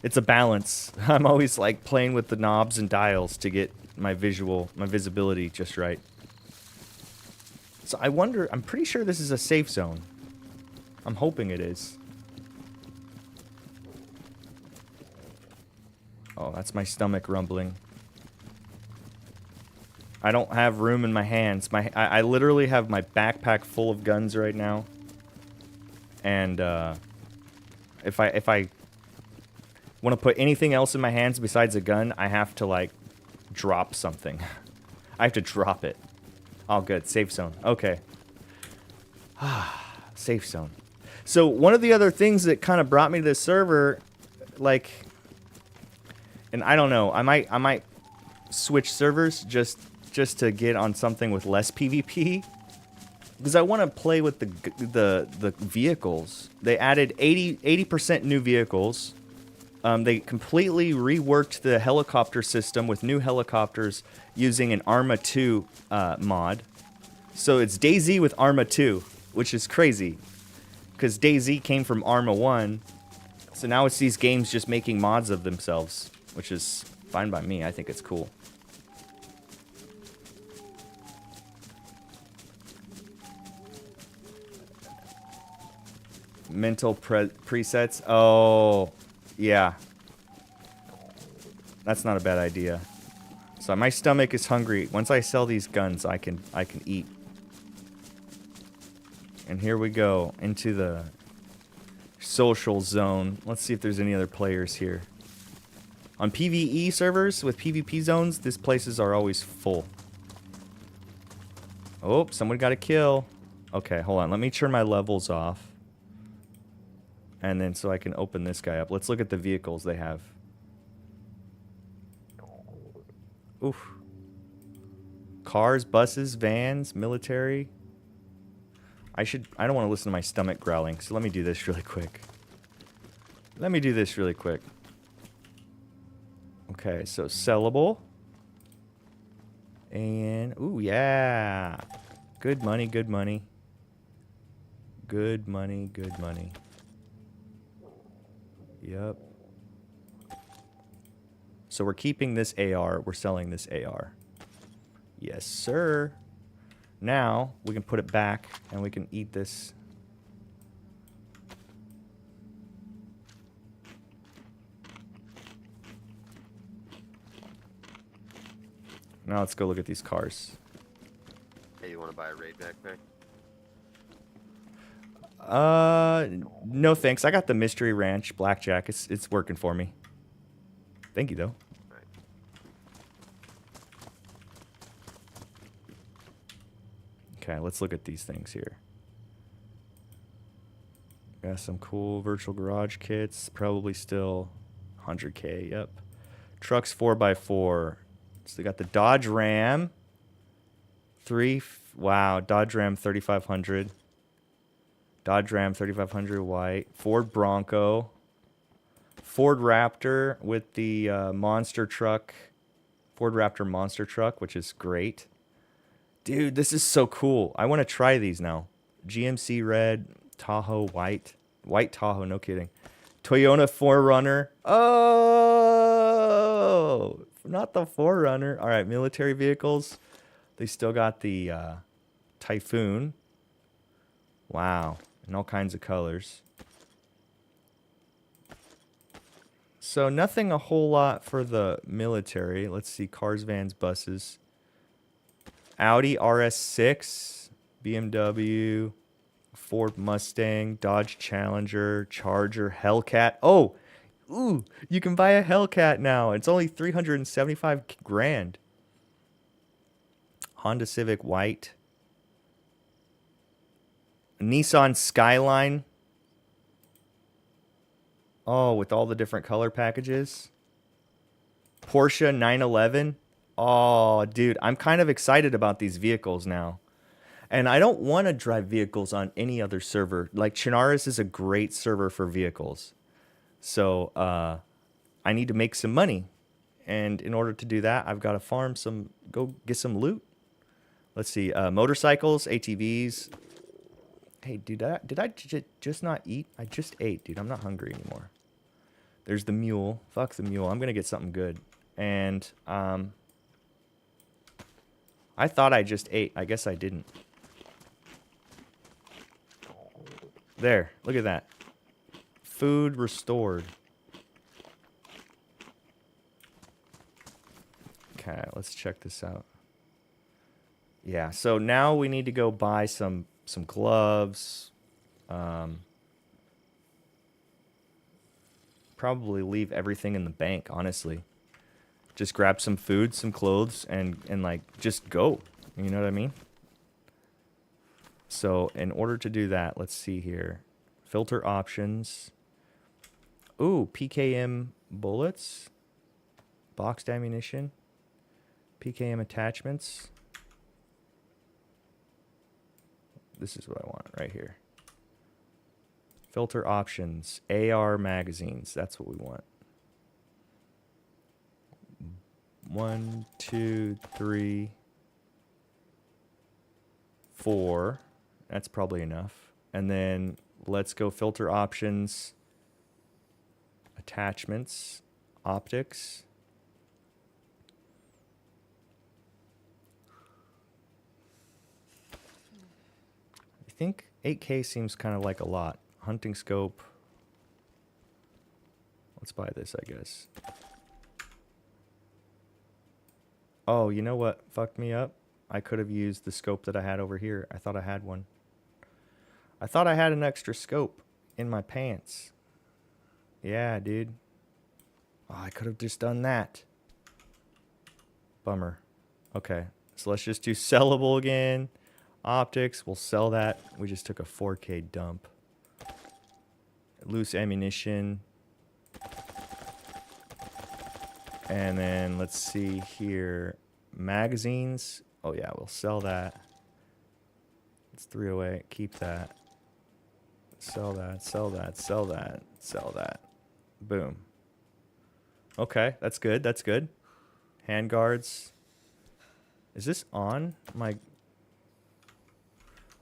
It's a balance. I'm always like playing with the knobs and dials to get my visibility just right. So I wonder, I'm pretty sure this is a safe zone. I'm hoping it is. Oh, that's my stomach rumbling. I don't have room in my hands. I literally have my backpack full of guns right now. And if I want to put anything else in my hands besides a gun, I have to like drop something. I have to drop it. Oh, good. Safe zone. Okay. Safe zone. So one of the other things that kind of brought me to this server, like, and I don't know, I might switch servers just to get on something with less PvP, because I want to play with the vehicles. They added 80% new vehicles. They completely reworked the helicopter system with new helicopters using an Arma 2 mod. So it's DayZ with Arma 2, which is crazy, because DayZ came from Arma 1. So now it's these games just making mods of themselves, which is fine by me. I think it's cool. Mental presets. Oh, yeah. That's not a bad idea. So my stomach is hungry. Once I sell these guns, I can eat. And here we go into the social zone. Let's see if there's any other players here. On PvE servers with PvP zones, these places are always full. Oh, someone got a kill. Okay, hold on. Let me turn my levels off. And then so I can open this guy up. Let's look at the vehicles they have. Oof. Cars, buses, vans, military. I don't want to listen to my stomach growling, so let me do this really quick. Okay, so sellable. And, ooh, yeah. Good money, good money. Good money, good money. Yep. So we're keeping this AR. We're selling this AR. Yes, sir. Now we can put it back and we can eat this. Now let's go look at these cars. Hey, you want to buy a raid backpack? No thanks. I got the Mystery Ranch Blackjack. It's working for me. Thank you, though. Okay, let's look at these things here. Got some cool virtual garage kits. Probably still 100K. Yep. Trucks 4x4. So they got the Dodge Ram. Wow, Dodge Ram 3500. Dodge Ram 3500 white. Ford Bronco. Ford Raptor with the monster truck. Ford Raptor monster truck, which is great. Dude, this is so cool. I want to try these now. GMC red, Tahoe white. White Tahoe, no kidding. Toyota 4Runner. Oh, not the 4Runner. All right, military vehicles. They still got the Typhoon. Wow, in all kinds of colors. So nothing a whole lot for the military. Let's see, cars, vans, buses. Audi RS6, BMW, Ford Mustang, Dodge Challenger, Charger, Hellcat. Oh, ooh, you can buy a Hellcat now. It's only 375 grand. Honda Civic white. Nissan Skyline. Oh, with all the different color packages. Porsche 911. Oh, dude, I'm kind of excited about these vehicles now. And I don't want to drive vehicles on any other server. Like, Chernarus is a great server for vehicles. So, I need to make some money. And in order to do that, I've got to farm some, go get some loot. Let's see, motorcycles, ATVs. Hey, dude, did I just not eat? I just ate, dude. I'm not hungry anymore. There's the mule. Fuck the mule. I'm going to get something good. And, I thought I just ate. I guess I didn't. There. Look at that. Food restored. Okay, let's check this out. Yeah, so now we need to go buy some gloves. Probably leave everything in the bank, honestly. Just grab some food, some clothes, and like, just go. You know what I mean? So, in order to do that, let's see here. Filter options. Ooh, PKM bullets. Boxed ammunition. PKM attachments. This is what I want right here. Filter options. AR magazines. That's what we want. 1, 2, 3, 4. That's probably enough. And then let's go filter options, attachments, optics. I think 8K seems kind of like a lot. Hunting scope. Let's buy this, I guess. Oh, you know what fucked me up? I could have used the scope that I had over here. I thought I had one. I thought I had an extra scope in my pants. Yeah, dude. Oh, I could have just done that. Bummer. Okay, so let's just do sellable again. Optics, we'll sell that. We just took a 4K dump. Loose ammunition. And then let's see here. Magazines. Oh yeah, we'll sell that. It's 308. Keep that. Sell that, sell that, sell that, sell that. Boom. Okay, that's good, that's good. Handguards. Is this on my...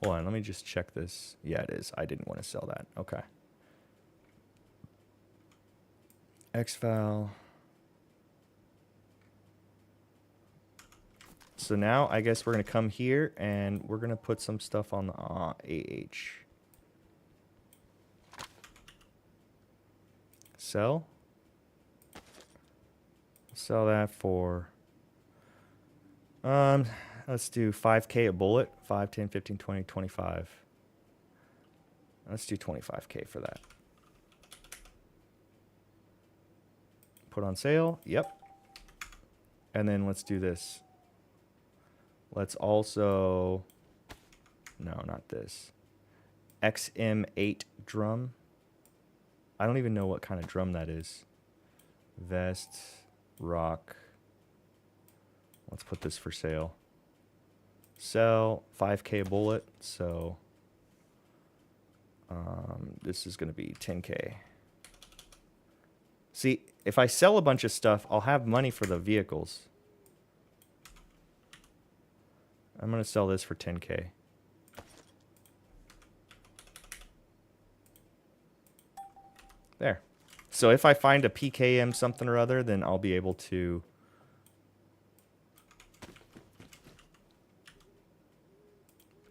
Hold on, let me just check this. Yeah, it is. I didn't want to sell that. Okay. X-File. So now I guess we're going to come here and we're going to put some stuff on the AH. Sell. Sell that for, let's do 5K a bullet. 5, 10, 15, 20, 25. Let's do 25K for that. Put on sale. Yep. And then let's do this. Let's also... No, not this. XM8 drum. I don't even know what kind of drum that is. Vest, rock. Let's put this for sale. Sell 5K bullet. So this is going to be 10K. See, if I sell a bunch of stuff, I'll have money for the vehicles. I'm going to sell this for 10K. There. So if I find a PKM something or other, then I'll be able to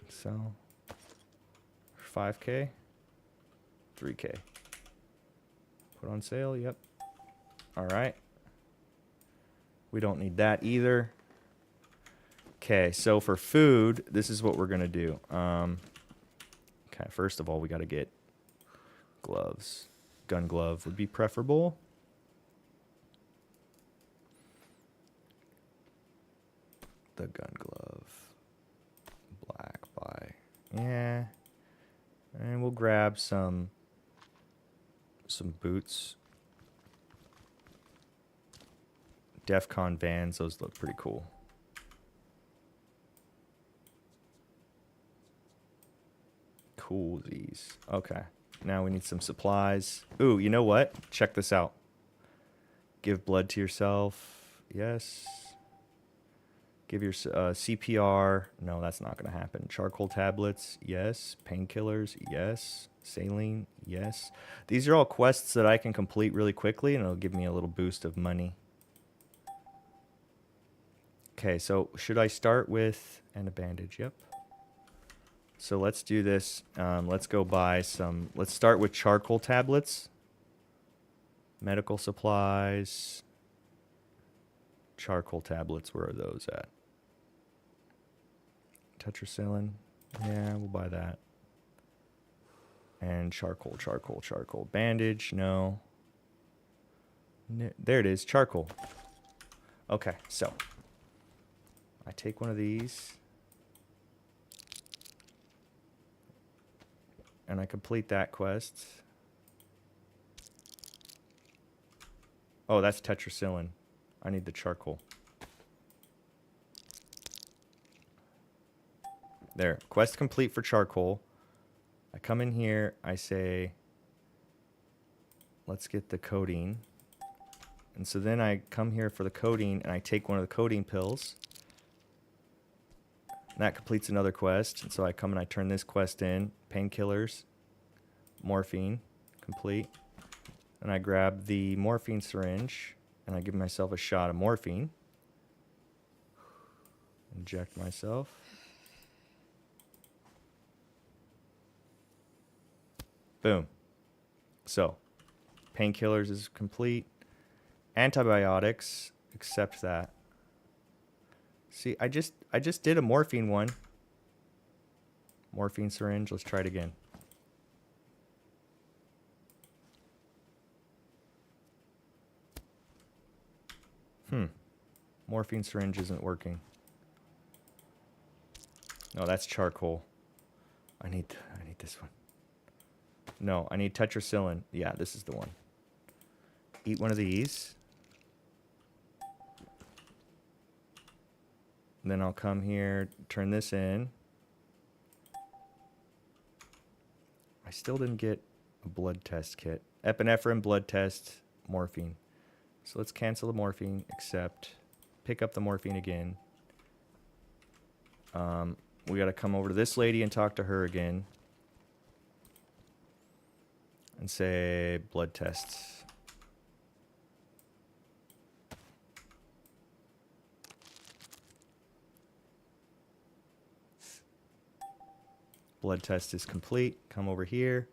sell 5K, 3K. Put on sale, yep. All right. We don't need that either. Okay, so for food, this is what we're going to do. Okay, first of all, we got to get gloves. Gun glove would be preferable. The gun glove. Black buy. Yeah. And we'll grab some boots. DEFCON Vans, those look pretty cool. Cool, these. Okay. Now we need some supplies. Ooh, you know what? Check this out. Give blood to yourself. Yes. Give your CPR. No, that's not going to happen. Charcoal tablets. Yes. Painkillers. Yes. Saline. Yes. These are all quests that I can complete really quickly, and it'll give me a little boost of money. Okay, so should I start with... And a bandage. Yep. So let's do this. Let's go buy some... Let's start with charcoal tablets. Medical supplies. Charcoal tablets. Where are those at? Tetracycline. Yeah, we'll buy that. And charcoal, charcoal, charcoal. Bandage. No. There it is. Charcoal. Okay, so... I take one of these. And I complete that quest. Oh, that's tetracycline. I need the charcoal. There. Quest complete for charcoal. I come in here. I say, let's get the codeine. And so then I come here for the codeine, and I take one of the codeine pills. And that completes another quest. And so I come and I turn this quest in. Painkillers. Morphine. Complete. And I grab the morphine syringe. And I give myself a shot of morphine. Inject myself. Boom. So, painkillers is complete. Antibiotics. Accept that. See, I just did a morphine one. Morphine syringe. Let's try it again. Morphine syringe isn't working. No, that's charcoal. I need this one. No, I need tetracycline. Yeah, this is the one. Eat one of these. And then I'll come here, turn this in. I still didn't get a blood test kit. Epinephrine, blood test, morphine. So let's cancel the morphine, accept. Pick up the morphine again. We got to come over to this lady and talk to her again. And say, blood tests. Blood test is complete. Come over here.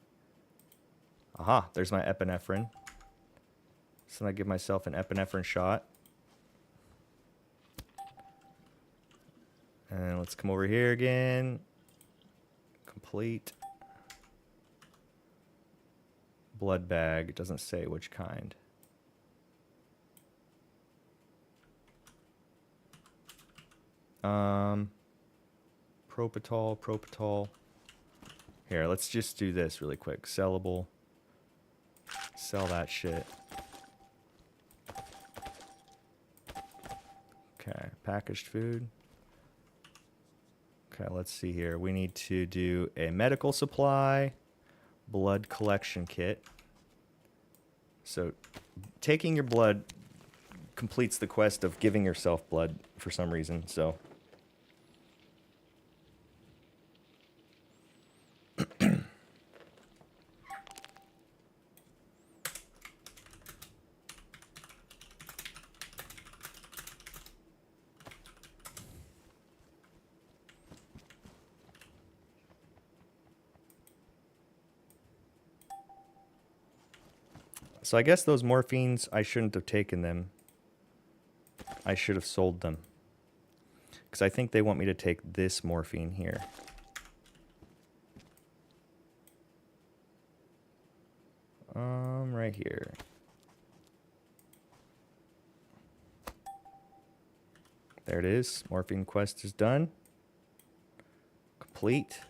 Aha, there's my epinephrine. So I give myself an epinephrine shot. And let's come over here again. Complete. blood bag. It doesn't say which kind. Propitol. Here, let's just do this really quick. Sellable. Sell that shit. Okay, packaged food. Okay, let's see here. We need to do a medical supply, blood collection kit. So, taking your blood completes the quest of giving yourself blood for some reason, so... So I guess those morphines, I shouldn't have taken them. I should have sold them. Because I think they want me to take this morphine here. Right here. There it is. Morphine quest is done. Complete.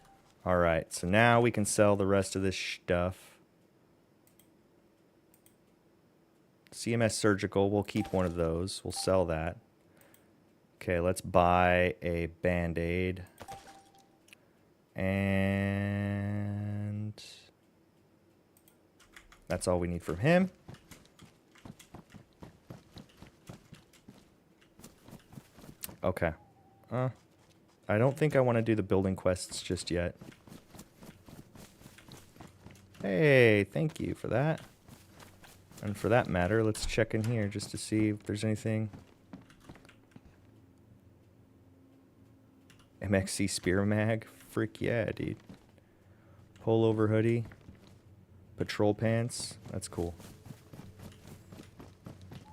Alright, so now we can sell the rest of this stuff. CMS Surgical, we'll keep one of those. We'll sell that. Okay, let's buy a Band-Aid. And that's all we need from him. Okay. I don't think I want to do the building quests just yet. Hey, thank you for that. And for that matter, let's check in here just to see if there's anything. MXC Spear Mag? Frick yeah, dude. Pullover hoodie. Patrol pants. That's cool.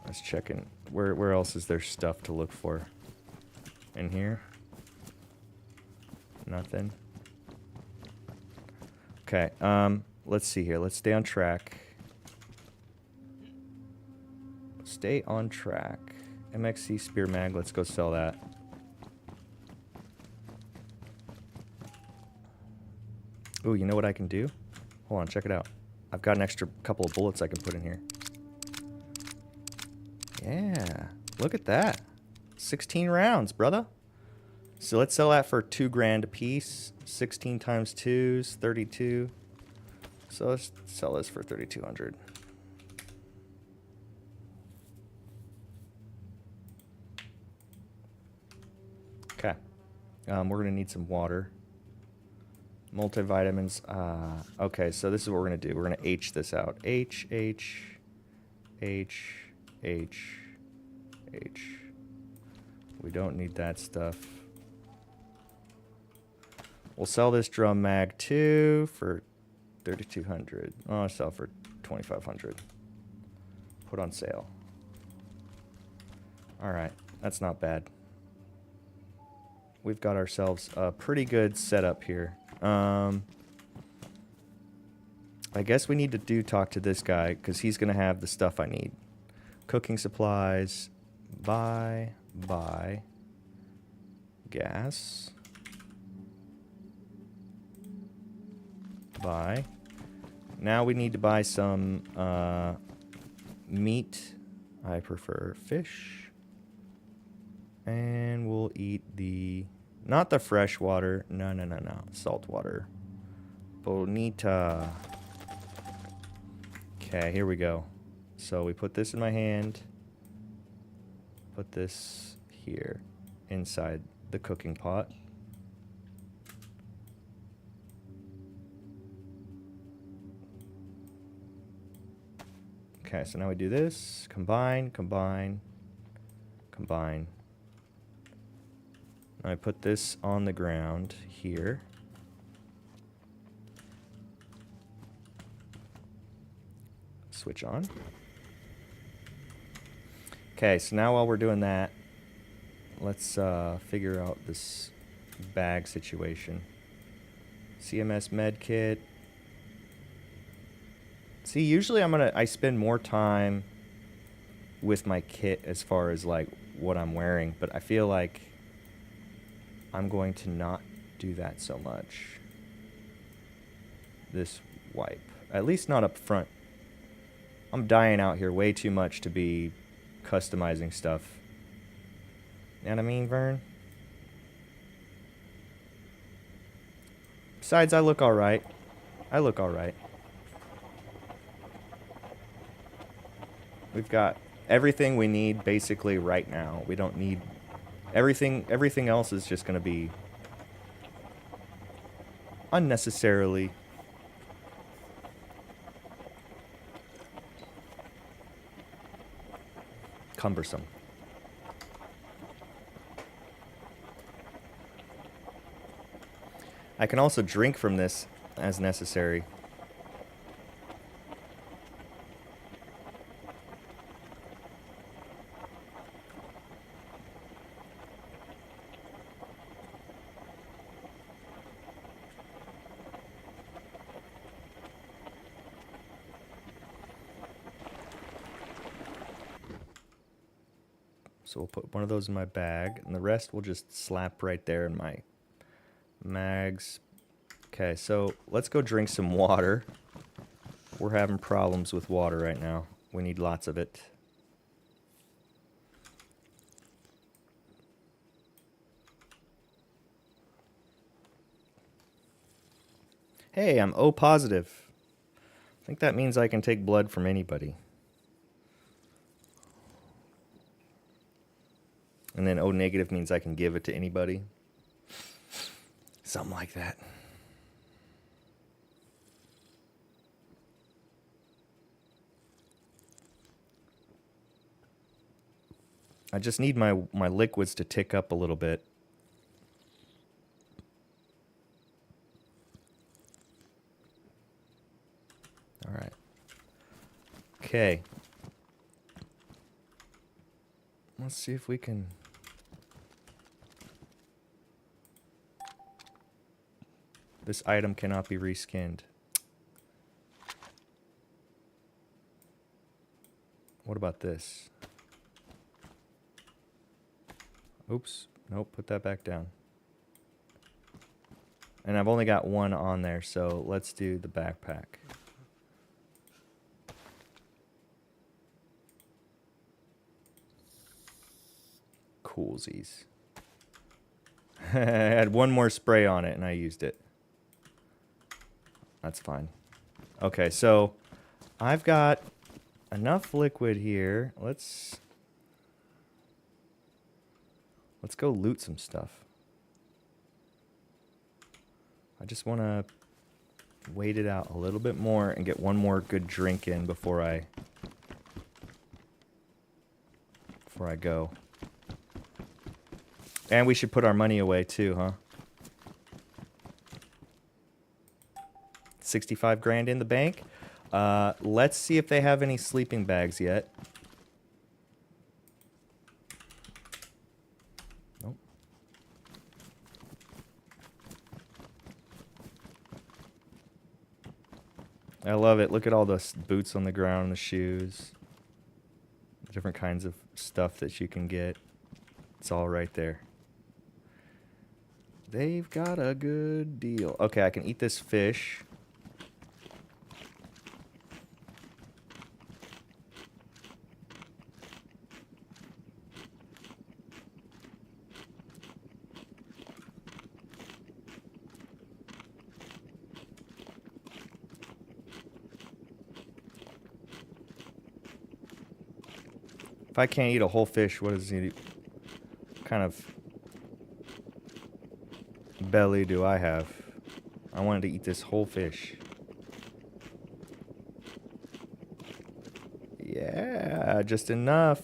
Let's check in. Where else is there stuff to look for? In here? Nothing. Okay, let's see here. Let's stay on track. Stay on track. MXC Spear Mag, let's go sell that. Ooh, you know what I can do? Hold on, check it out. I've got an extra couple of bullets I can put in here. Yeah, look at that. 16 rounds, brother. So let's sell that for $2,000 a piece. 16 times 2 is 32. So let's sell this for 3,200. Okay. We're gonna need some water. Multivitamins. Okay, so this is what we're gonna do. We're gonna H this out. H. We don't need that stuff. We'll sell this drum mag too for 3,200. Oh, I'll sell for 2,500. Put on sale. All right, that's not bad. We've got ourselves a pretty good setup here. I guess we need to talk to this guy because he's gonna have the stuff I need. Cooking supplies. Buy gas. Buy. Now we need to buy some meat. I prefer fish. And we'll eat not the fresh water. No. Salt water. Bonita. Okay, here we go. So we put this in my hand. Put this here inside the cooking pot. Okay, so now we do this. Combine. Now I put this on the ground here. Switch on. Okay, so now while we're doing that, let's figure out this bag situation. CMS med kit. See, usually I spend more time with my kit as far as like what I'm wearing, but I feel like I'm going to not do that so much this wipe. At least not up front. I'm dying out here way too much to be customizing stuff. You know what I mean, Vern? Besides, I look alright. I look alright. We've got everything we need basically right now. We don't need everything else is just going to be unnecessarily cumbersome. I can also drink from this as necessary. So we'll put one of those in my bag, and the rest we'll just slap right there in my mags. Okay, so let's go drink some water. We're having problems with water right now. We need lots of it. Hey, I'm O positive. I think that means I can take blood from anybody. And then O negative means I can give it to anybody. Something like that. I just need my liquids to tick up a little bit. All right. Okay. Let's see if we can... This item cannot be reskinned. What about this? Oops. Nope, put that back down. And I've only got one on there, so let's do the backpack. Coolsies. I had one more spray on it and I used it. That's fine. Okay, so I've got enough liquid here. Let's go loot some stuff. I just want to wait it out a little bit more and get one more good drink in before I go. And we should put our money away too, huh? 65 grand in the bank. Let's see if they have any sleeping bags yet. Nope. I love it. Look at all the boots on the ground, the shoes. Different kinds of stuff that you can get. It's all right there. They've got a good deal. Okay, I can eat this fish. If I can't eat a whole fish, what kind of belly do I have? I wanted to eat this whole fish. Yeah, just enough.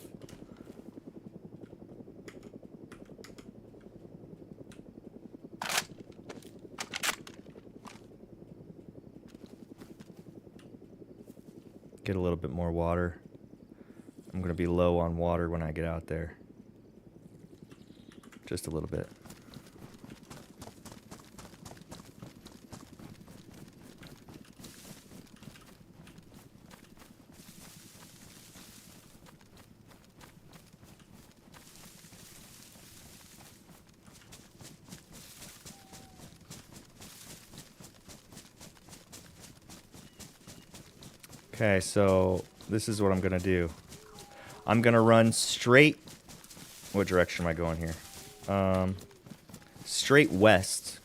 Get a little bit more water. I'm going to be low on water when I get out there. Just a little bit. Okay, so this is what I'm gonna do. I'm gonna run straight. What direction am I going here? Straight west,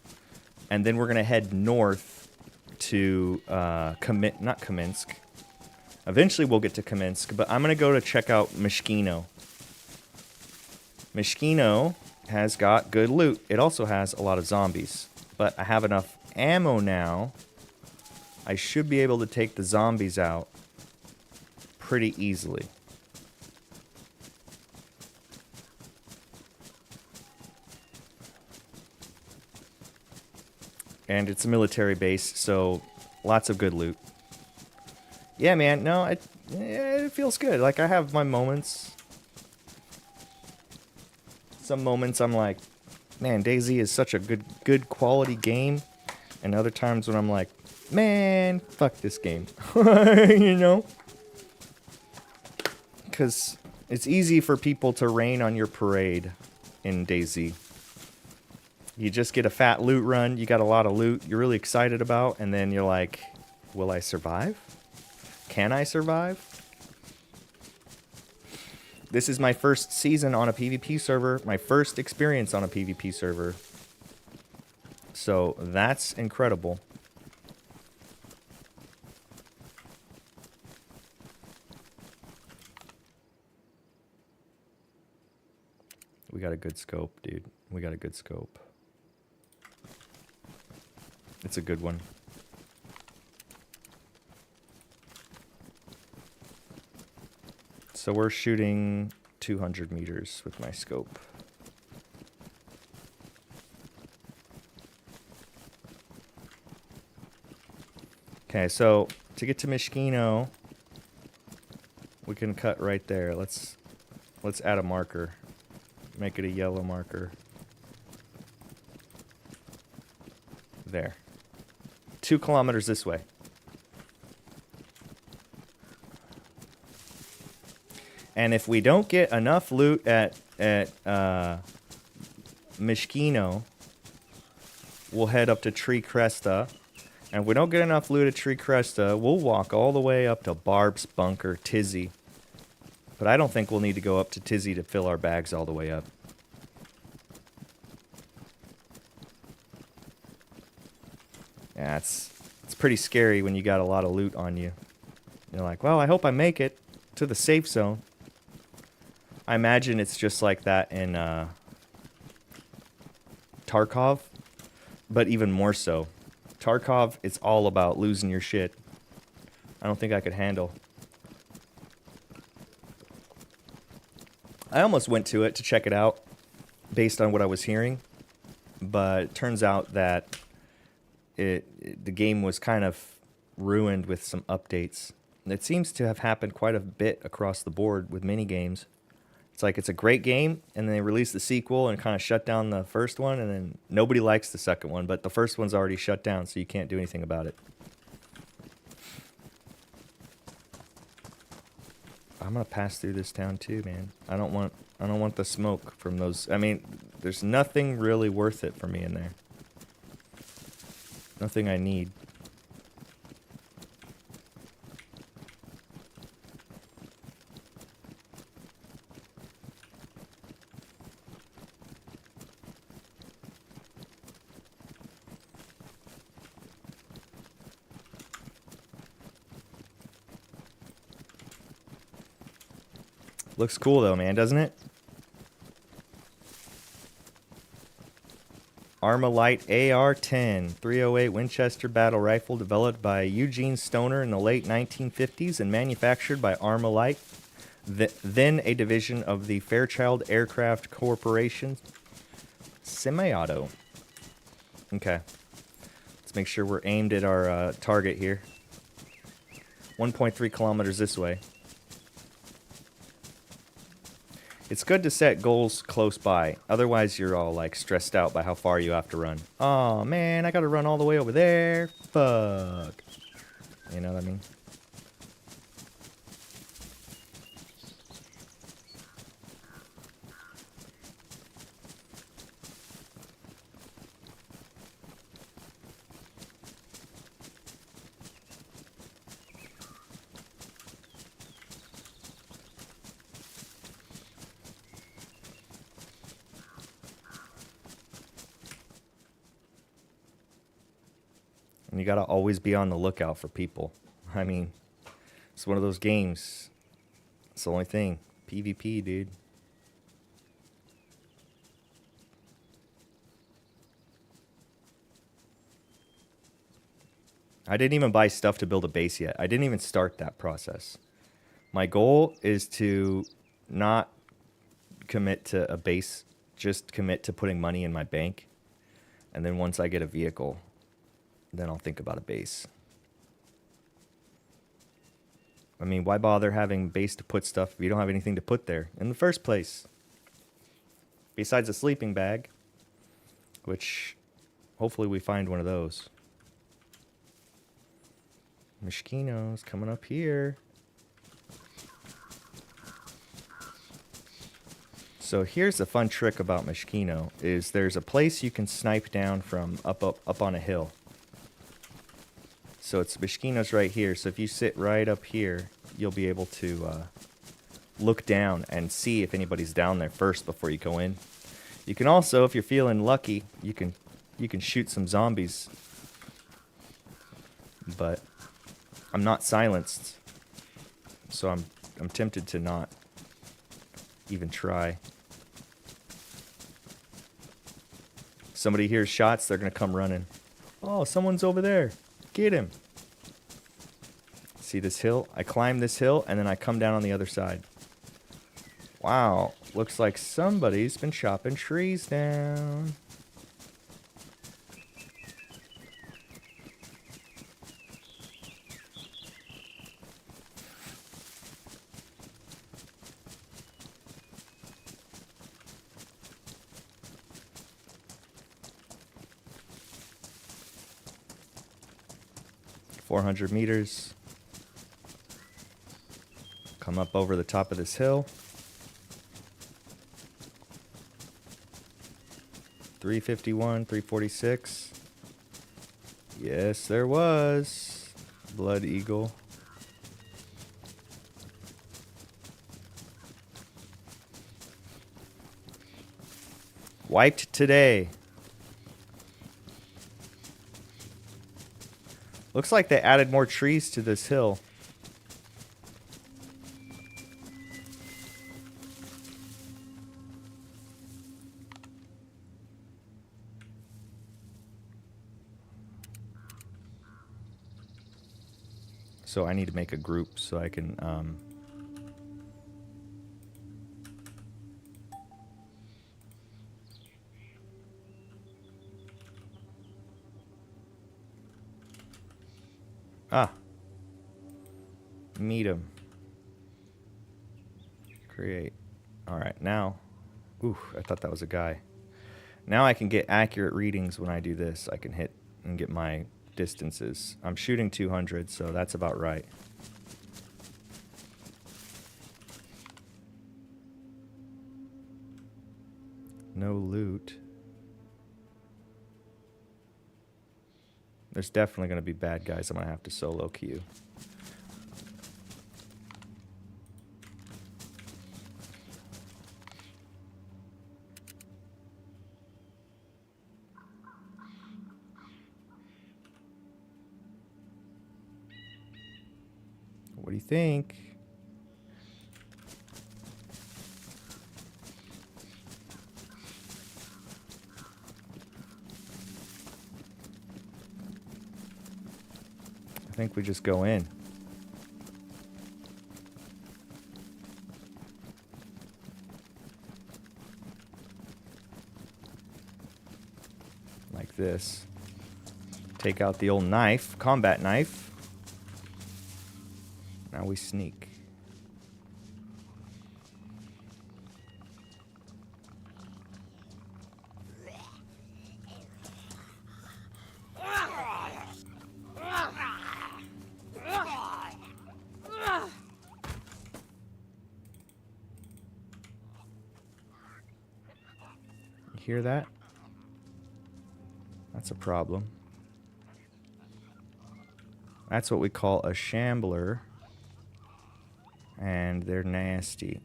and then we're gonna head north to not Kamiensk. Eventually, we'll get to Kamiensk, but I'm gonna go to check out Mishkino. Mishkino has got good loot. It also has a lot of zombies, but I have enough ammo now. I should be able to take the zombies out pretty easily. And it's a military base, so lots of good loot. Yeah, man, no, it feels good. Like, I have my moments. Some moments I'm like, man, DayZ is such a good quality game. And other times when I'm like, man, fuck this game. You know? Because it's easy for people to rain on your parade in DayZ. You just get a fat loot run, you got a lot of loot you're really excited about, and then you're like, will I survive? Can I survive? This is my first season on a PvP server, my first experience on a PvP server. So that's incredible. We got a good scope, dude. We got a good scope. It's a good one. So we're shooting 200 meters with my scope. Okay, so to get to Mishkino, we can cut right there. Let's add a marker. Make it a yellow marker. There. 2 kilometers this way. And if we don't get enough loot at Mishkino, we'll head up to Tree Cresta. And if we don't get enough loot at Tree Cresta, we'll walk all the way up to Barb's Bunker, Tizzy. But I don't think we'll need to go up to Tizzy to fill our bags all the way up. Yeah, it's pretty scary when you got a lot of loot on you. You're like, well, I hope I make it to the safe zone. I imagine it's just like that in Tarkov, but even more so. Tarkov, it's all about losing your shit. I don't think I could handle. I almost went to it to check it out based on what I was hearing, but it turns out that the game was kind of ruined with some updates. And it seems to have happened quite a bit across the board with mini games. It's like it's a great game, and then they release the sequel and kind of shut down the first one, and then nobody likes the second one, but the first one's already shut down, so you can't do anything about it. I'm gonna pass through this town too, man. I don't want the smoke from those. I mean, there's nothing really worth it for me in there. Nothing I need. Looks cool though, man, doesn't it? Armalite AR-10 308 Winchester battle rifle developed by Eugene Stoner in the late 1950s and manufactured by Armalite, then a division of the Fairchild Aircraft Corporation. Semi-auto. Okay. Let's make sure we're aimed at our target here. 1.3 kilometers this way. It's good to set goals close by. Otherwise, you're all, like, stressed out by how far you have to run. Oh, man, I gotta run all the way over there. Fuck. You know what I mean? And you gotta always be on the lookout for people. I mean, it's one of those games. It's the only thing. PvP, dude. I didn't even buy stuff to build a base yet. I didn't even start that process. My goal is to not commit to a base, just commit to putting money in my bank. And then once I get a vehicle, then I'll think about a base. I mean, why bother having base to put stuff if you don't have anything to put there in the first place? Besides a sleeping bag, which hopefully we find one of those. Mosquitoes coming up here. So here's the fun trick about mosquito is there's a place you can snipe down from up on a hill. So it's mosquitoes right here. So if you sit right up here, you'll be able to look down and see if anybody's down there first before you go in. You can also, if you're feeling lucky, you can shoot some zombies. But I'm not silenced, so I'm tempted to not even try. Somebody hears shots, they're gonna come running. Oh, someone's over there. Get him. See this hill? I climb this hill and then I come down on the other side. Wow, looks like somebody's been chopping trees down. .400 meters. Come up over the top of this hill. 351, 346. Yes, there was. Blood Eagle. Wiped today. Looks like they added more trees to this hill. So I need to make a group so I can meet him. Create. Alright, now. Ooh, I thought that was a guy. Now I can get accurate readings when I do this. I can hit and get my distances. I'm shooting 200, so that's about right. No loot. There's definitely going to be bad guys I'm going to have to solo queue. What do you think? I think we just go in. Like this. Take out the old knife, combat knife. Now we sneak. You hear that? That's a problem. That's what we call a shambler. And they're nasty.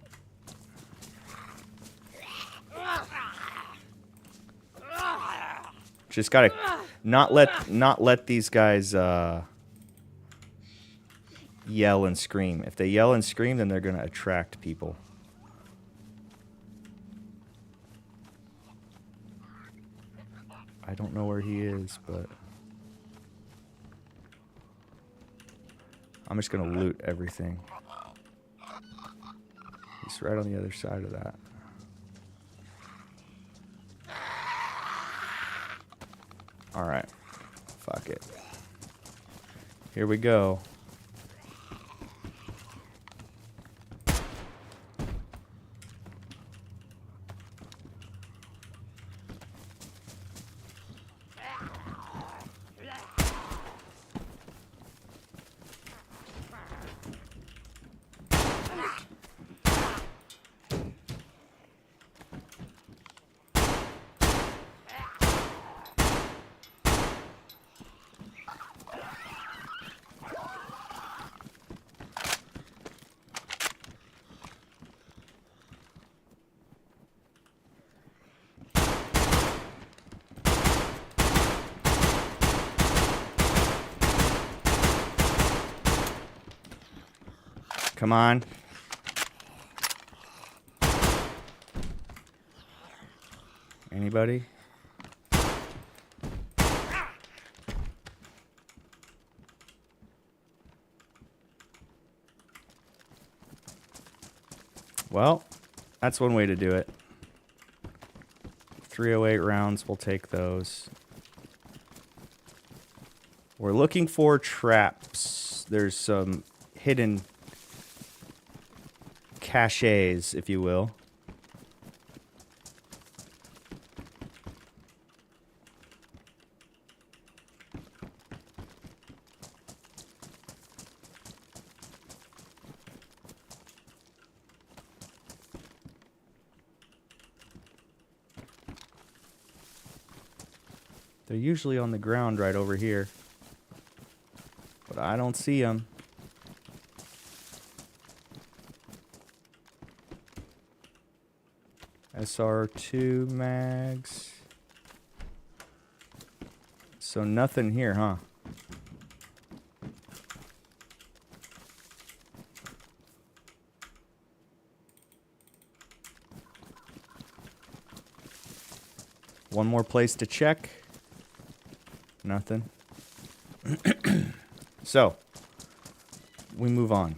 Just gotta Not let these guys yell and scream. If they yell and scream, then they're gonna attract people. I don't know where he is, but I'm just gonna loot everything. He's right on the other side of that. Alright. Fuck it. Here we go. Come on. Anybody? Well, that's one way to do it. 308 rounds, we'll take those. We're looking for traps. There's some hidden caches, if you will. They're usually on the ground right over here, but I don't see them. SR2 mags. So nothing here, huh? One more place to check. Nothing. So, we move on.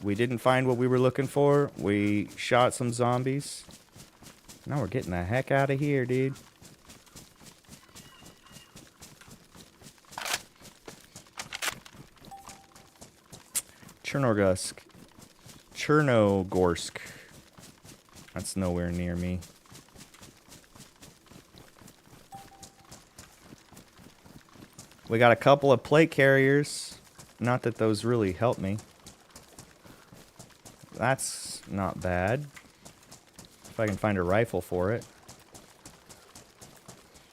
We didn't find what we were looking for. We shot some zombies. Now we're getting the heck out of here, dude. Chernogorsk. That's nowhere near me. We got a couple of plate carriers. Not that those really help me. That's not bad. If I can find a rifle for it.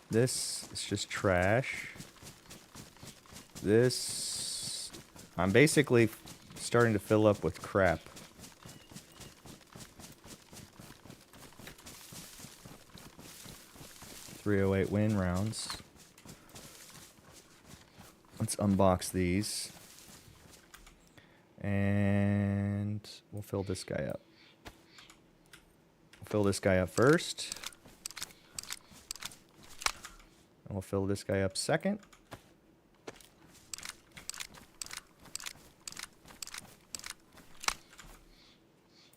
This is just trash. This... I'm basically starting to fill up with crap. .308 win rounds. Let's unbox these. And we'll fill this guy up. We'll fill this guy up first. And we'll fill this guy up second.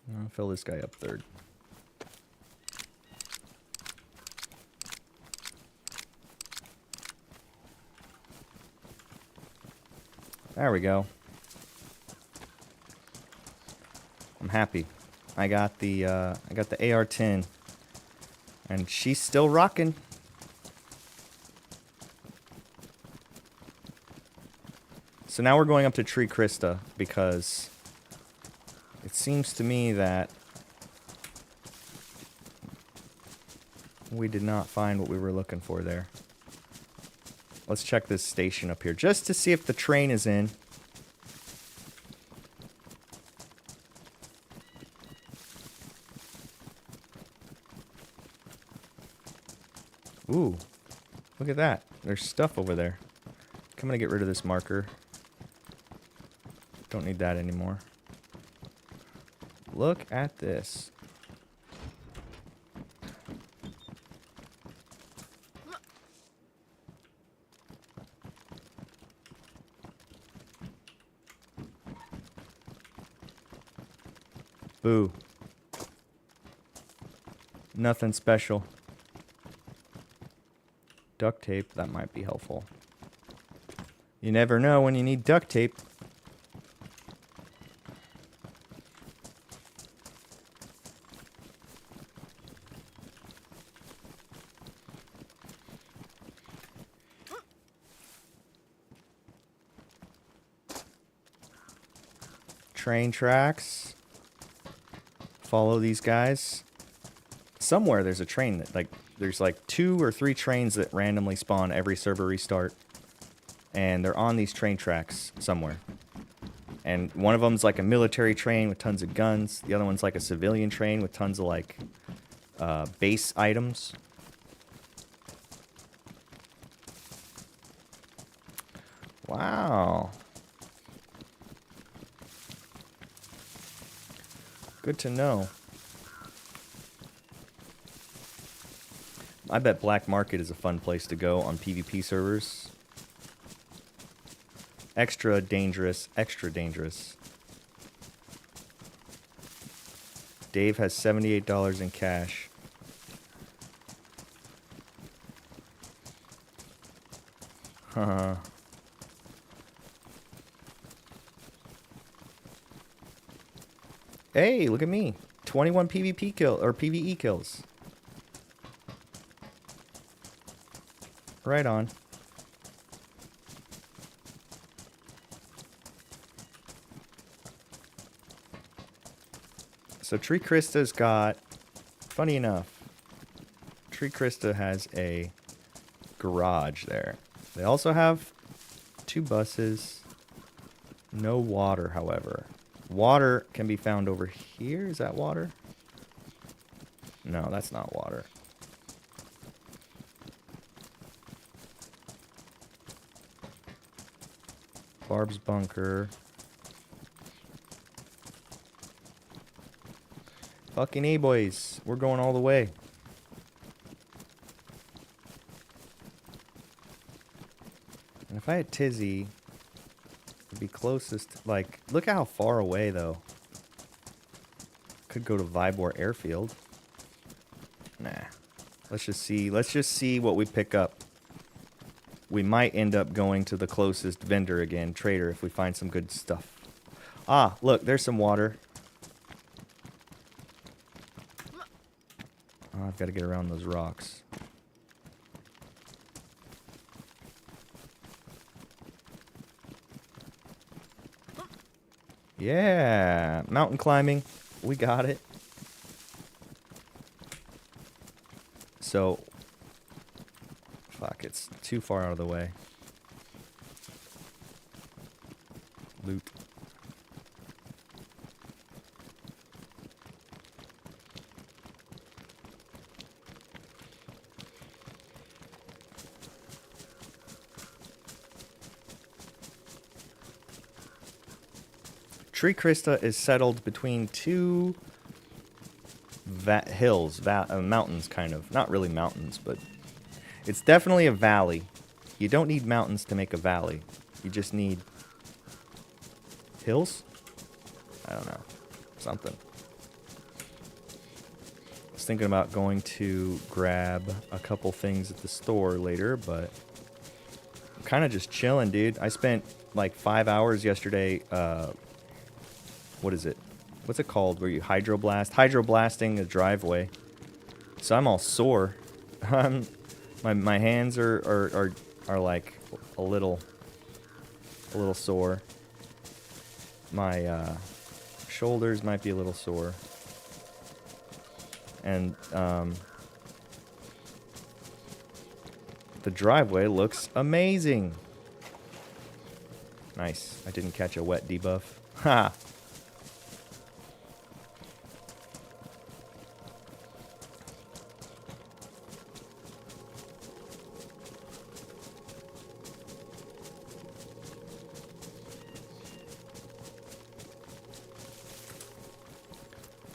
And I'll fill this guy up third. There we go. I'm happy. I got the AR-10, and she's still rocking. So now we're going up to Tree Krista because it seems to me that we did not find what we were looking for there. Let's check this station up here just to see if the train is in. Ooh. Look at that. There's stuff over there. I'm gonna get rid of this marker. Don't need that anymore. Look at this. Boo. Nothing special. Duct tape, that might be helpful. You never know when you need duct tape. Train tracks. Follow these guys. Somewhere there's a train that, like, there's like 2 or 3 trains that randomly spawn every server restart. And they're on these train tracks somewhere. And one of them's like a military train with tons of guns. The other one's like a civilian train with tons of like base items. Wow. Good to know. I bet Black Market is a fun place to go on PvP servers. Extra dangerous, extra dangerous. Dave has $78 in cash. Haha. Hey, look at me. 21 PvP kill or PvE kills. Right on. So Tree Krista's got, funny enough, Tree Krista has a garage there. They also have 2 buses. No water, however. Water can be found over here. Is that water? No, that's not water. Barb's bunker. Fucking A, boys. We're going all the way. And if I had Tizzy, it'd be closest. Like, look how far away, though. Could go to Vibor Airfield. Nah. Let's just see. Let's just see what we pick up. We might end up going to the closest vendor again, trader, if we find some good stuff. Ah, look, there's some water. Oh, I've got to get around those rocks. Yeah, mountain climbing. We got it. So, fuck, it's too far out of the way. Loot. Tree Krista is settled between 2 mountains, kind of. Not really mountains, but it's definitely a valley. You don't need mountains to make a valley. You just need hills? I don't know. Something. I was thinking about going to grab a couple things at the store later, but I'm kind of just chilling, dude. I spent like 5 hours yesterday, what is it? What's it called? Where you hydroblasting a driveway. So I'm all sore. My hands are like a little sore. My shoulders might be a little sore. And the driveway looks amazing. Nice. I didn't catch a wet debuff. Ha!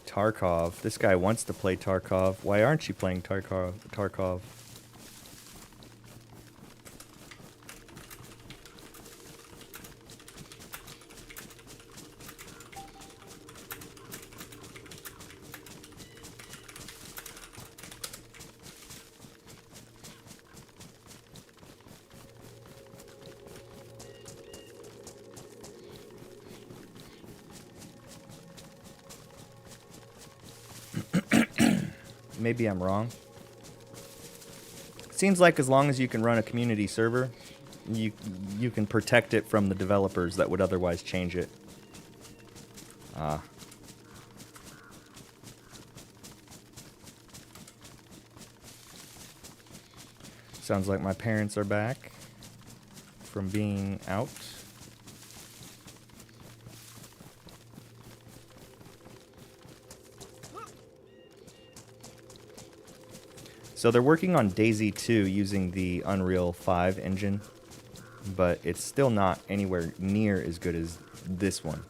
Tarkov. This guy wants to play Tarkov. Why aren't you playing Tarkov? Maybe I'm wrong. Seems like as long as you can run a community server, you can protect it from the developers that would otherwise change it. Sounds like my parents are back from being out. So they're working on DayZ 2 using the Unreal 5 engine, but it's still not anywhere near as good as this one.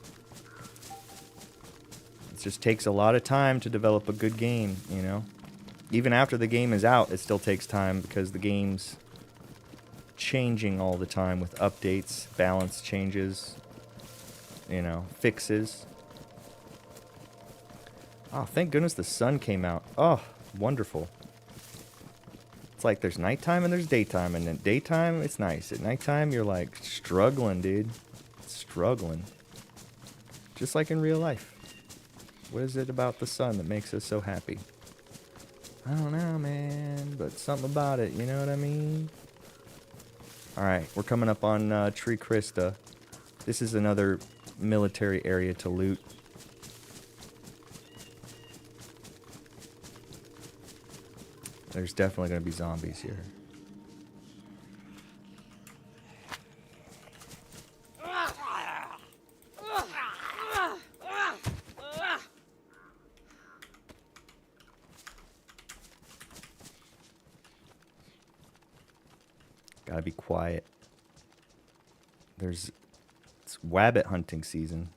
It just takes a lot of time to develop a good game, you know? Even after the game is out, it still takes time because the game's changing all the time with updates, balance changes, you know, fixes. Oh, thank goodness the sun came out. Oh, wonderful. It's like there's nighttime and there's daytime, and at daytime it's nice. At nighttime you're like struggling, dude. Struggling. Just like in real life. What is it about the sun that makes us so happy? I don't know, man, but something about it, you know what I mean? Alright, we're coming up on Tree Krista. This is another military area to loot. There's definitely going to be zombies here. Gotta be quiet. It's wabbit hunting season.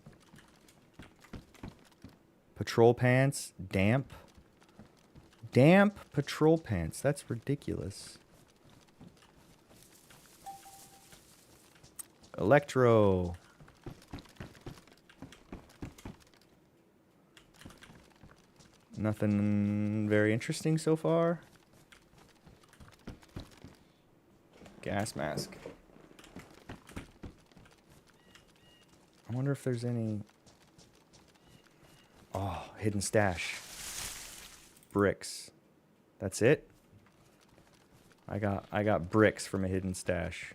Patrol pants, damp. Damp patrol pants. That's ridiculous. Electro. Nothing very interesting so far. Gas mask. I wonder if there's any... Oh, hidden stash. Bricks. That's it? I got bricks from a hidden stash.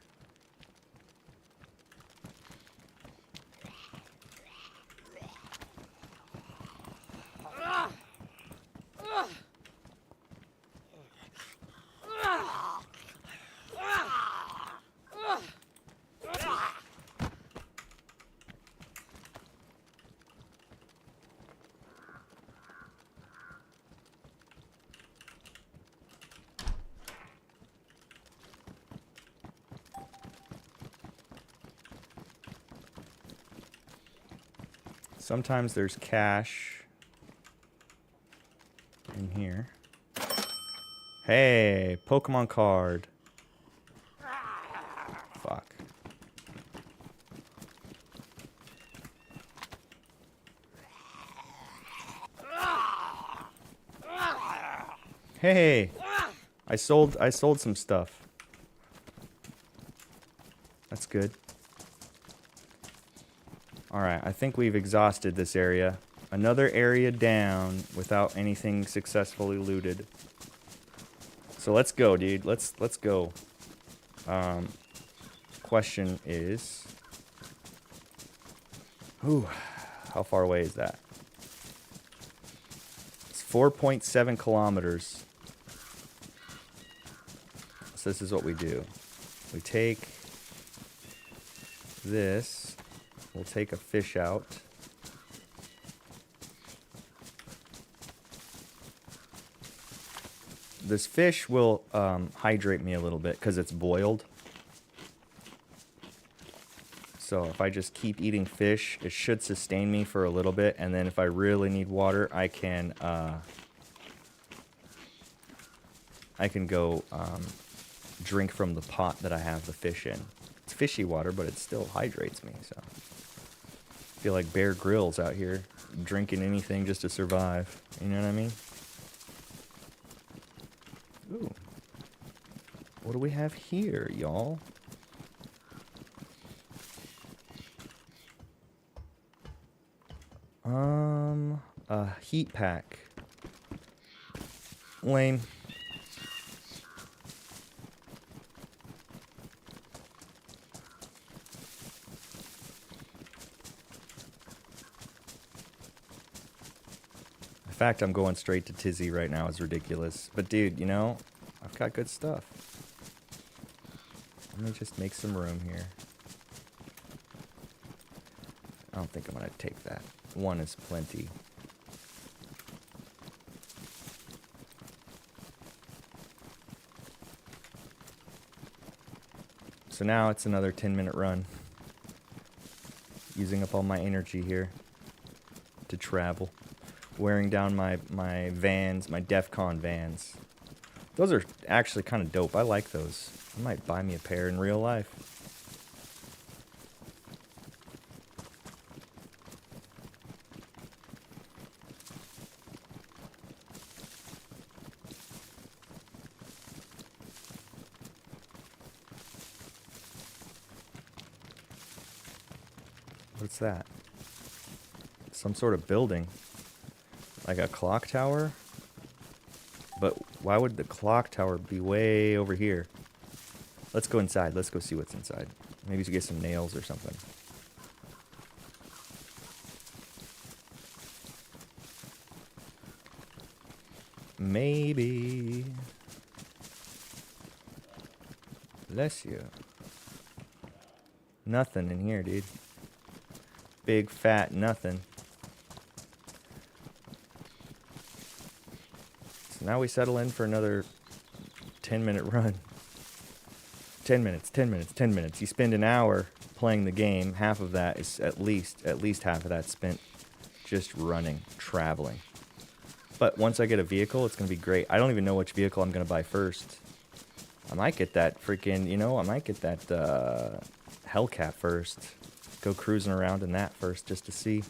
Sometimes there's cash in here. Hey, Pokemon card. Fuck. Hey, I sold some stuff. That's good. Alright, I think we've exhausted this area. Another area down without anything successfully looted. So let's go, dude. Let's go. Question is... Ooh, how far away is that? It's 4.7 kilometers. So this is what we do. We take this... We'll take a fish out. This fish will hydrate me a little bit because it's boiled. So if I just keep eating fish, it should sustain me for a little bit. And then if I really need water, I can go drink from the pot that I have the fish in. It's fishy water, but it still hydrates me. So I feel like Bear Grylls out here drinking anything just to survive. You know what I mean? Ooh. What do we have here, y'all? A heat pack. Lame. The fact I'm going straight to Tizzy right now is ridiculous. But dude, you know, I've got good stuff. Let me just make some room here. I don't think I'm gonna take that. One is plenty. So now it's another 10-minute run. Using up all my energy here to travel. Wearing down my Vans, my DEF CON Vans. Those are actually kind of dope. I like those. I might buy me a pair in real life. What's that? Some sort of building. Like a clock tower? But why would the clock tower be way over here? Let's go inside. Let's go see what's inside. Maybe to get some nails or something. Maybe. Bless you. Nothing in here, dude. Big fat nothing. So now we settle in for another 10-minute run. 10 minutes, 10 minutes, 10 minutes. You spend an hour playing the game. Half of that is at least half of that spent just running, traveling. But once I get a vehicle, it's going to be great. I don't even know which vehicle I'm going to buy first. I might get that freaking, you know, I might get that Hellcat first. Go cruising around in that first just to see.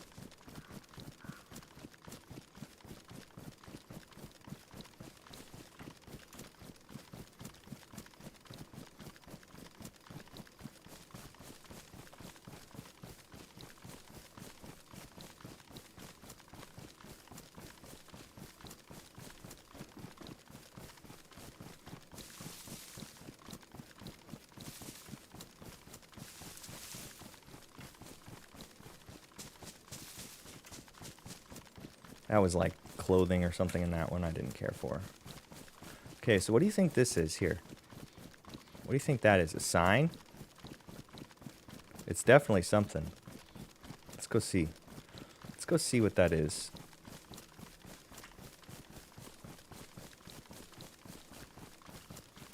That was like clothing or something in that one I didn't care for. Okay, so what do you think this is here? What do you think that is? A sign? It's definitely something. Let's go see. Let's go see what that is.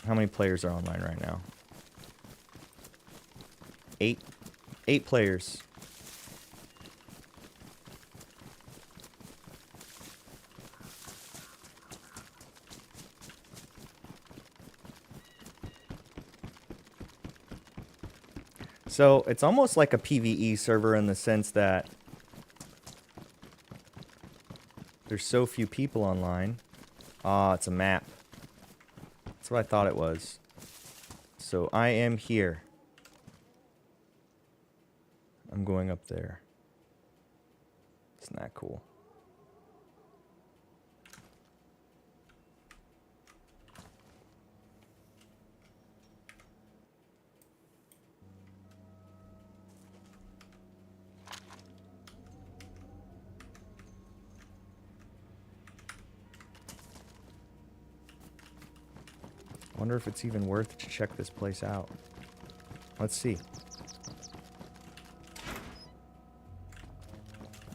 How many players are online right now? 8. 8 players. So it's almost like a PvE server in the sense that there's so few people online. Ah, it's a map. That's what I thought it was. So I am here. I'm going up there. Isn't that cool? I wonder if it's even worth to check this place out. Let's see.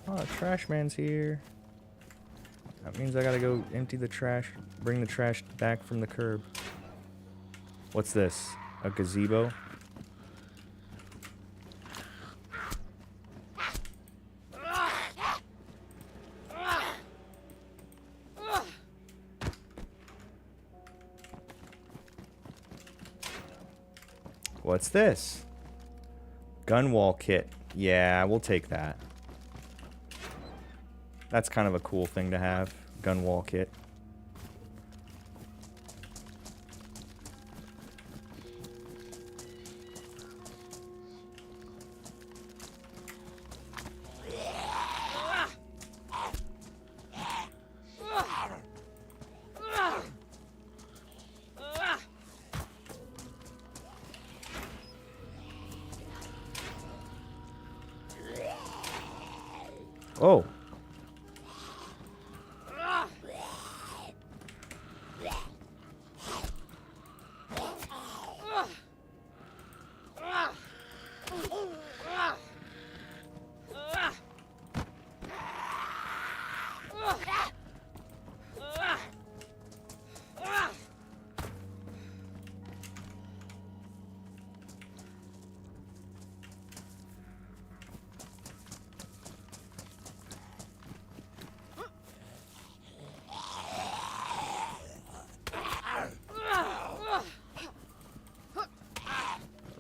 Oh, the trash man's here. That means I gotta go empty the trash, bring the trash back from the curb. What's this? A gazebo? What's this? Gun wall kit. Yeah, we'll take that. That's kind of a cool thing to have. Gun wall kit. Oh.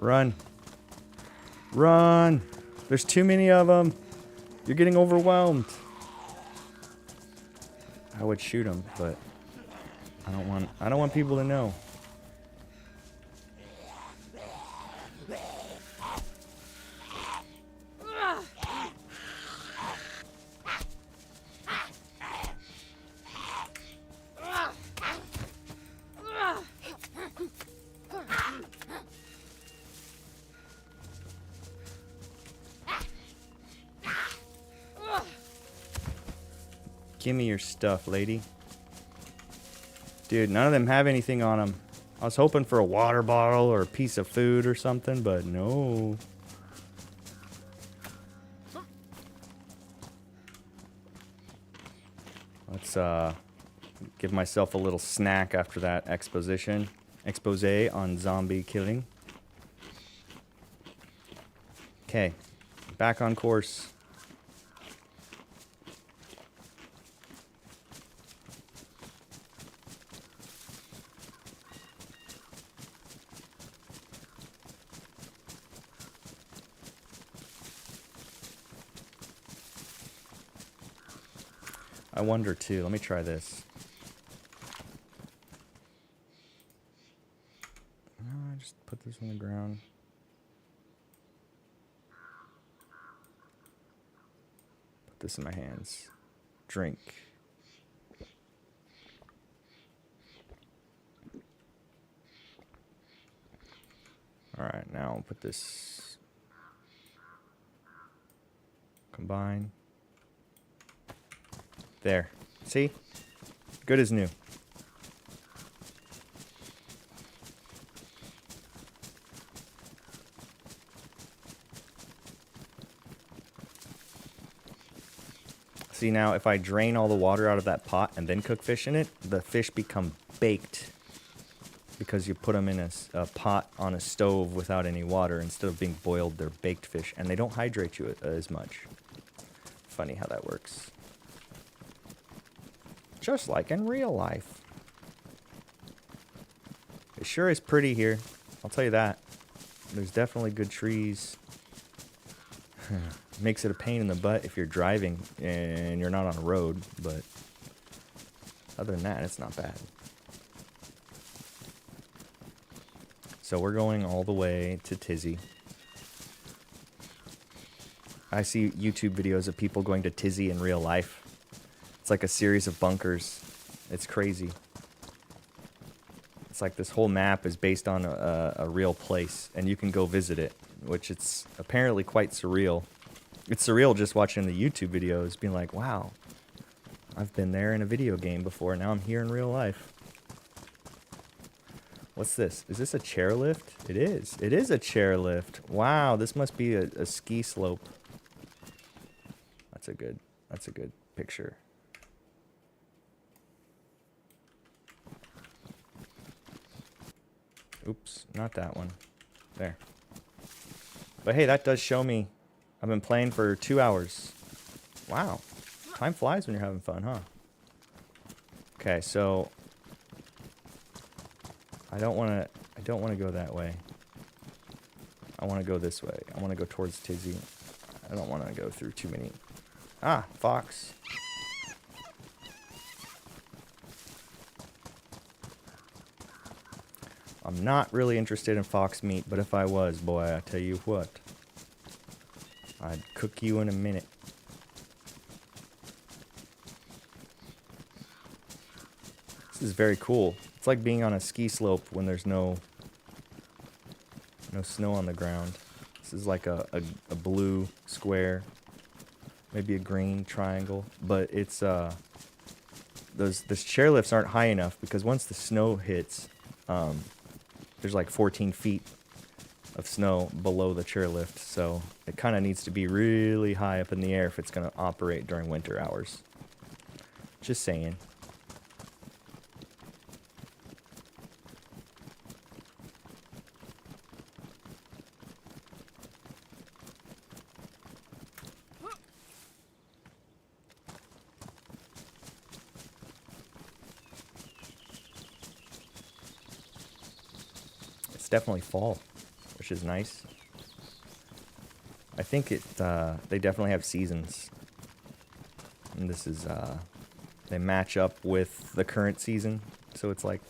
Run. Run. There's too many of them. You're getting overwhelmed. I would shoot them, but I don't want people to know. Give me your stuff, lady. Dude, none of them have anything on them. I was hoping for a water bottle or a piece of food or something, but no. Let's give myself a little snack after that expose on zombie killing. Okay, back on course. I wonder too. Let me try this. No, I just put this on the ground. Put this in my hands. Drink. All right, now I'll put this. Combine. There. See? Good as new. See, now if I drain all the water out of that pot and then cook fish in it, the fish become baked because you put them in a pot on a stove without any water. Instead of being boiled, they're baked fish, and they don't hydrate you as much. Funny how that works. Just like in real life. It sure is pretty here. I'll tell you that. There's definitely good trees. Makes it a pain in the butt if you're driving and you're not on a road, but other than that, it's not bad. So we're going all the way to Tizzy. I see YouTube videos of people going to Tizzy in real life. It's like a series of bunkers. It's crazy. It's like this whole map is based on a real place, and you can go visit it, which it's apparently quite surreal. It's surreal just watching the YouTube videos, being like, wow, I've been there in a video game before, now I'm here in real life. What's this? Is this a chairlift? It is. It is a chairlift. Wow, this must be a ski slope. That's a good picture. Oops, not that one. There. But hey, that does show me I've been playing for 2 hours. Wow. Time flies when you're having fun, huh? Okay, so I don't want to go that way. I want to go this way. I want to go towards Tizzy. I don't want to go through too many. Ah, fox. I'm not really interested in fox meat, but if I was, boy, I tell you what. I'd cook you in a minute. This is very cool. It's like being on a ski slope when there's no snow on the ground. This is like a blue square, maybe a green triangle, but it's those chairlifts aren't high enough because once the snow hits, there's like 14 feet of snow below the chairlift, so it kind of needs to be really high up in the air if it's going to operate during winter hours. Just saying. It's definitely fall, which is nice. I think they definitely have seasons. And this is, they match up with the current season. So it's like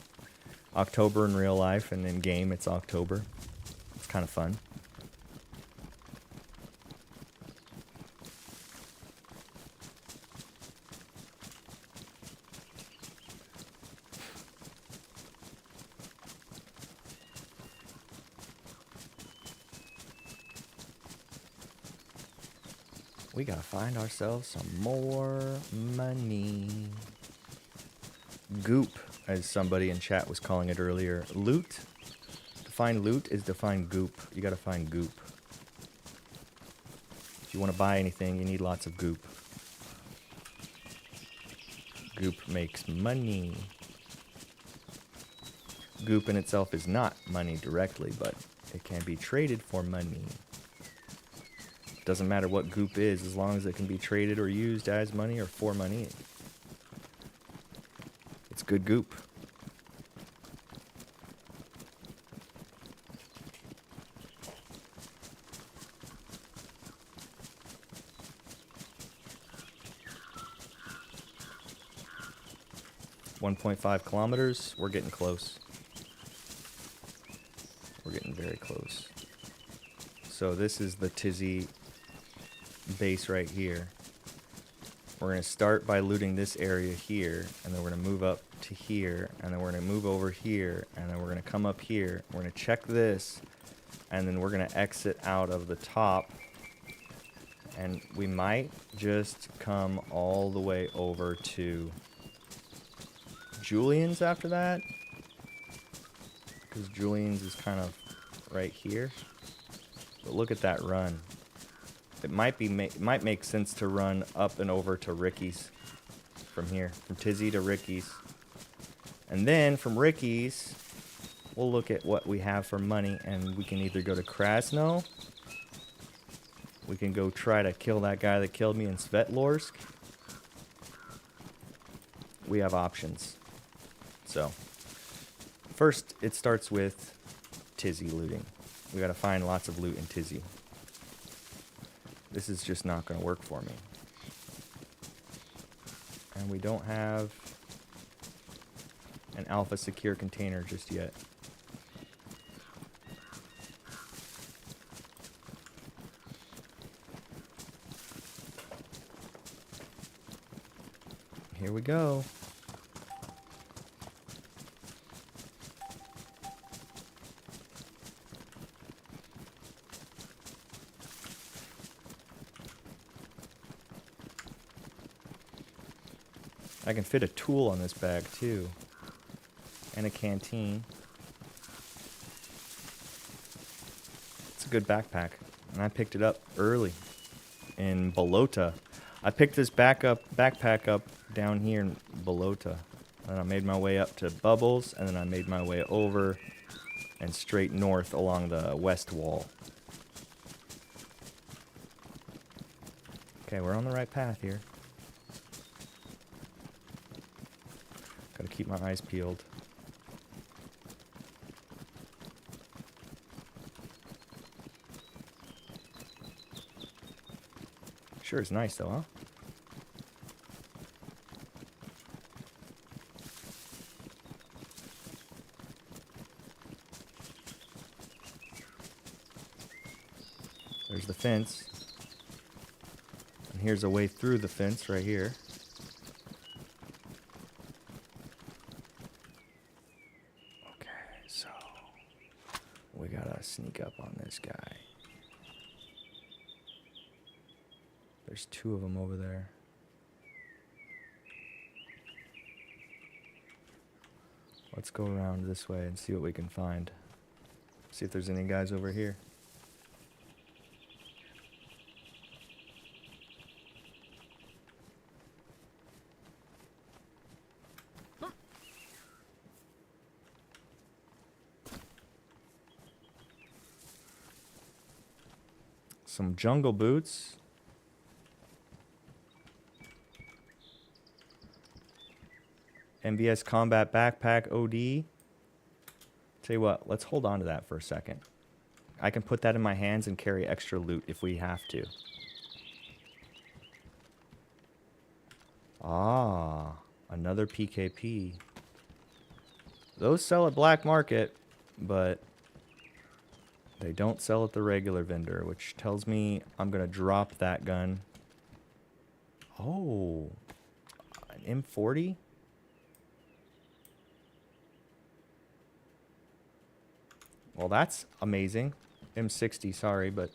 October in real life, and in game it's October. It's kind of fun. We gotta find ourselves some more money. Goop, as somebody in chat was calling it earlier. Loot. To find loot is to find goop. You gotta find goop. If you want to buy anything, you need lots of goop. Goop makes money. Goop in itself is not money directly, but it can be traded for money. Doesn't matter what goop is, as long as it can be traded or used as money or for money. It's good goop. .5 kilometers. We're getting close. We're getting very close. So this is the Tizzy base right here. We're going to start by looting this area here, and then we're going to move up to here, and then we're going to move over here, and then we're going to come up here. We're going to check this, and then we're going to exit out of the top, and we might just come all the way over to Julian's after that, because Julian's is kind of right here. But look at that run. It might make sense to run up and over to Ricky's from here, from Tizzy to Ricky's. And then from Ricky's, we'll look at what we have for money, and we can either go to Krasno, we can go try to kill that guy that killed me in Svetlorsk. We have options. So, first it starts with Tizzy looting. We gotta find lots of loot in Tizzy. This is just not going to work for me. And we don't have an alpha secure container just yet. Here we go. I can fit a tool on this bag too, and a canteen. It's a good backpack, and I picked it up early in Bolota. I picked this backpack up down here in Bolota, and I made my way up to Bubbles, and then I made my way over and straight north along the west wall. Okay, we're on the right path here. Gotta keep my eyes peeled. Sure is nice though, huh? There's the fence. And here's a way through the fence right here. Okay, so we gotta sneak up on this guy. There's two of them over there. Let's go around this way and see what we can find. See if there's any guys over here. Some jungle boots. MVS Combat Backpack OD. Tell you what, let's hold on to that for a second. I can put that in my hands and carry extra loot if we have to. Ah, another PKP. Those sell at black market, but they don't sell at the regular vendor, which tells me I'm going to drop that gun. Oh, an M40? Well, that's amazing. M60, sorry, but...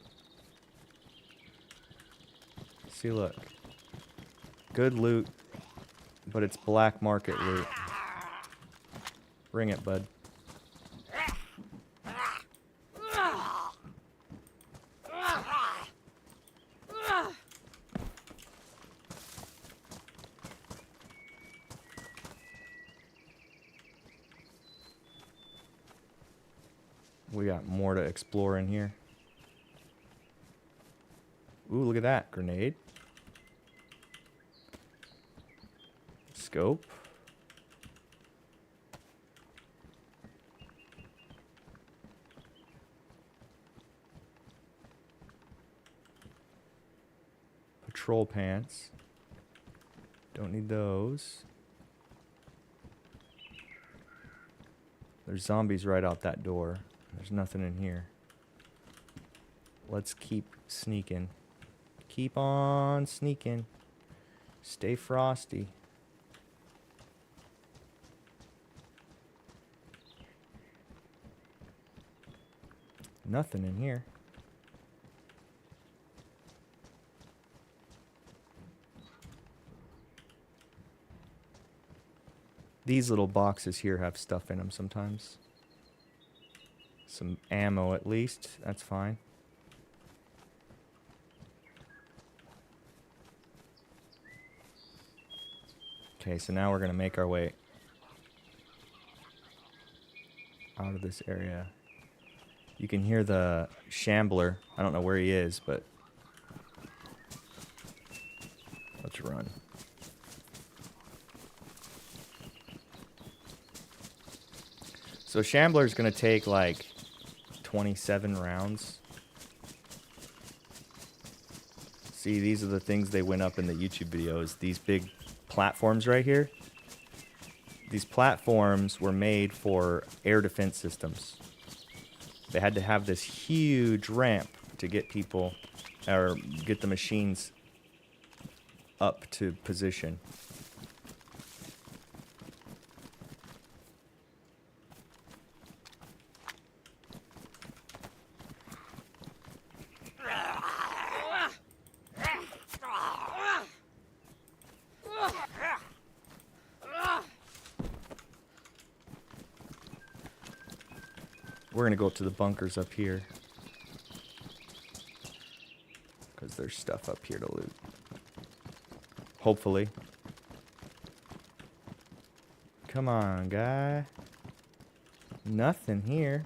See, look. Good loot, but it's black market loot. Bring it, bud. We got more to explore in here. Ooh, look at that. Grenade. Scope. Patrol pants. Don't need those. There's zombies right out that door. There's nothing in here. Let's keep sneaking. Keep on sneaking. Stay frosty. Nothing in here. These little boxes here have stuff in them sometimes. Some ammo at least. That's fine. Okay, so now we're going to make our way out of this area. You can hear the shambler. I don't know where he is, but let's run. So shambler's going to take like 27 rounds. See, these are the things they went up in the YouTube videos. These big platforms right here. These platforms were made for air defense systems. They had to have this huge ramp to get people, or get the machines up to position. We're gonna go to the bunkers up here, because there's stuff up here to loot. Hopefully. Come on, guy. Nothing here.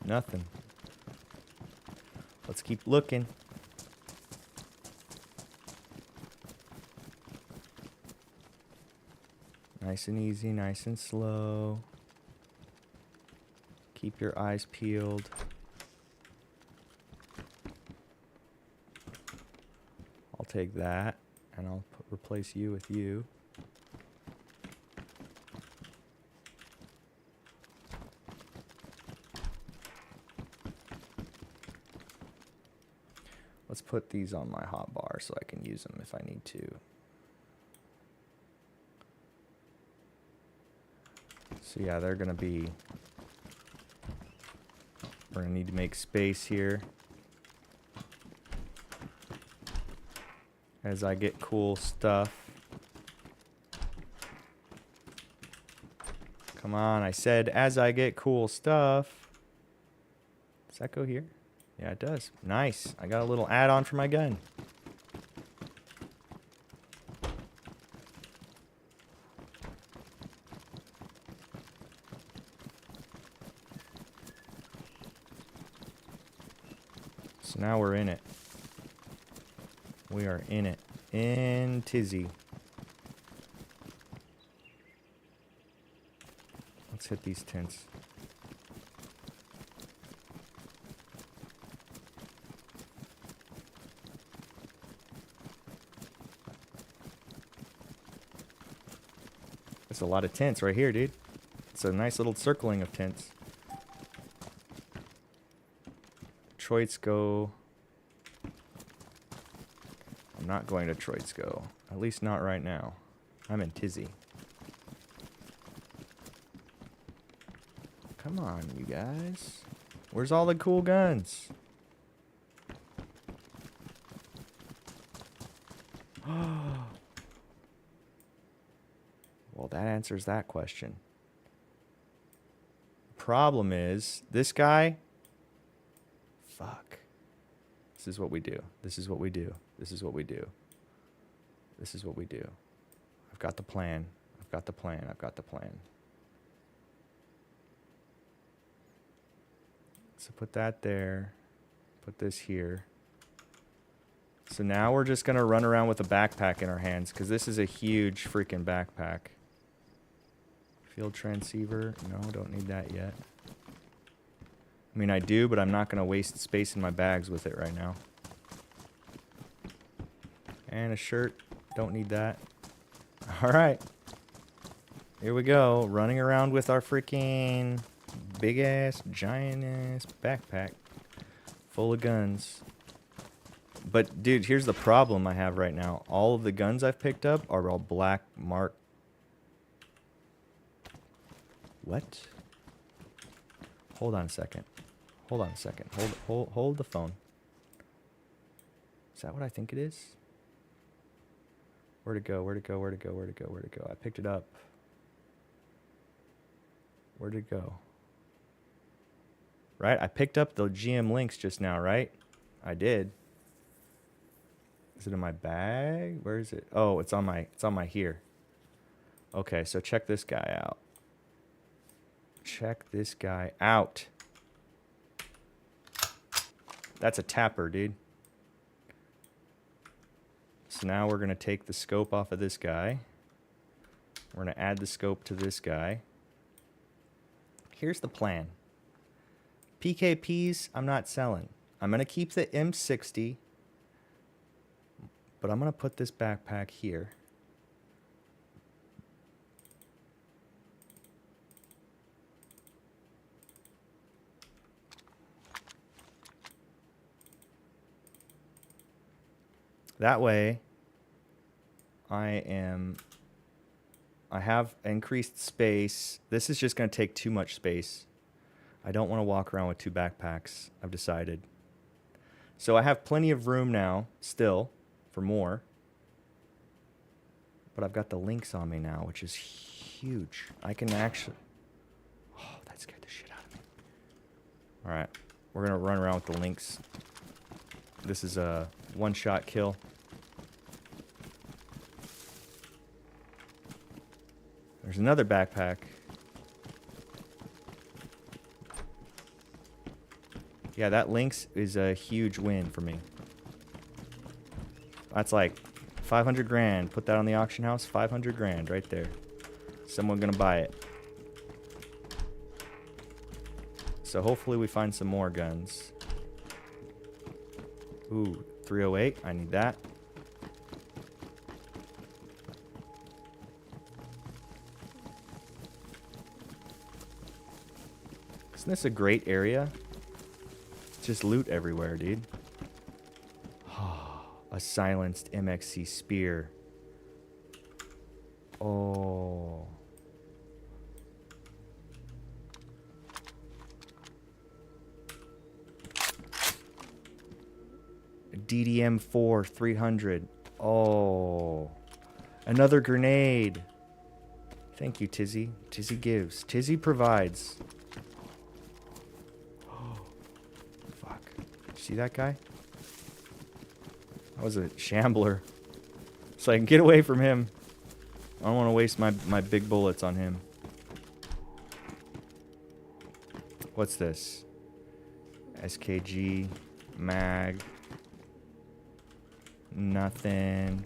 Nothing. Let's keep looking. Nice and easy, nice and slow. Keep your eyes peeled. I'll take that, and I'll replace you with you. Let's put these on my hotbar so I can use them if I need to. So yeah, they're gonna be... We're gonna need to make space here. As I get cool stuff. Come on, I said as I get cool stuff. Does that go here? Yeah, it does. Nice. I got a little add-on for my gun. So now we're in it. We are in it. In tizzy. Let's hit these tents. There's a lot of tents right here, dude. It's a nice little circling of tents. Troitsko. I'm not going to Troitsko. At least not right now. I'm in tizzy. Come on, you guys. Where's all the cool guns? Well, that answers that question. Problem is, this guy... Fuck. This is what we do. This is what we do. This is what we do. This is what we do. I've got the plan. I've got the plan. I've got the plan. So put that there. Put this here. So now we're just going to run around with a backpack in our hands, because this is a huge freaking backpack. Field transceiver. No, don't need that yet. I mean, I do, but I'm not going to waste space in my bags with it right now. And a shirt. Don't need that. All right. Here we go. Running around with our freaking big-ass, giant-ass backpack full of guns. But, dude, here's the problem I have right now. All of the guns I've picked up are all black mark. What? Hold on a second. Hold on a second. Hold the phone. Is that what I think it is? Where'd it go? Where'd it go? Where'd it go? Where'd it go? Where'd it go? I picked it up. Where'd it go? Right? I picked up the GM links just now, right? I did. Is it in my bag? Where is it? Oh, it's on my here. Okay, so check this guy out. Check this guy out. That's a tapper, dude. So now we're going to take the scope off of this guy. We're going to add the scope to this guy. Here's the plan. PKPs, I'm not selling. I'm going to keep the M60, but I'm going to put this backpack here. That way, I have increased space. This is just going to take too much space. I don't want to walk around with two backpacks, I've decided. So I have plenty of room now, still, for more. But I've got the links on me now, which is huge. I can actually... Oh, that scared the shit out of me. Alright, we're going to run around with the links. This is a one-shot kill. There's another backpack. Yeah, that Lynx is a huge win for me. That's like 500 grand. Put that on the auction house, 500 grand right there. Someone gonna buy it. So hopefully we find some more guns. Ooh, 308. I need that. Isn't this a great area? Just loot everywhere, dude. A silenced MXC spear. Oh. DDM4 300. Oh. Another grenade. Thank you, Tizzy. Tizzy gives. Tizzy provides. Oh. Fuck. See that guy? That was a shambler. So I can get away from him. I don't want to waste my big bullets on him. What's this? SKG. Mag. Nothing.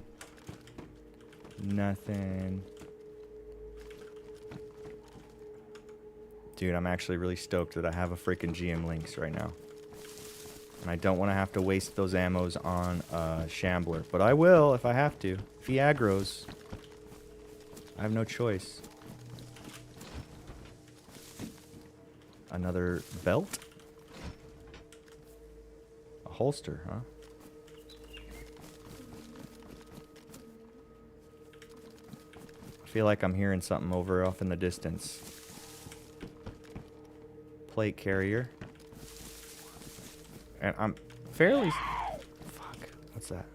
Nothing. Dude, I'm actually really stoked that I have a freaking GM Lynx right now. And I don't want to have to waste those ammos on Shambler. But I will if I have to. If he aggroes, I have no choice. Another belt? A holster, huh? I feel like I'm hearing something over off in the distance. Plate carrier. And I'm fairly... Fuck. What's that?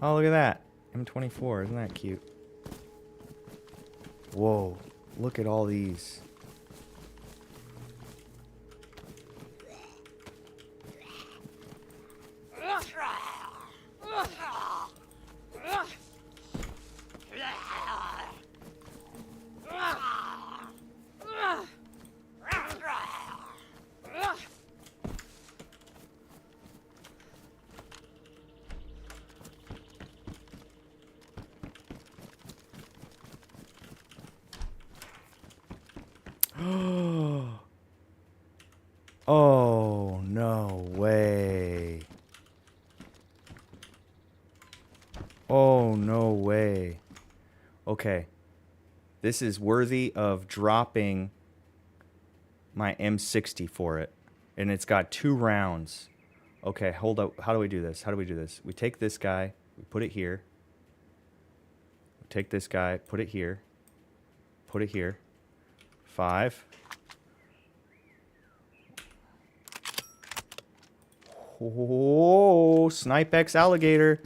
Oh, look at that. M24. Isn't that cute? Whoa. Look at all these. Oh, no way. Oh, no way. Okay. This is worthy of dropping my M60 for it. And it's got 2 rounds. Okay, hold up. How do we do this? How do we do this? We take this guy, we put it here. We take this guy, put it here. Put it here. 5. Oh, Snipex alligator.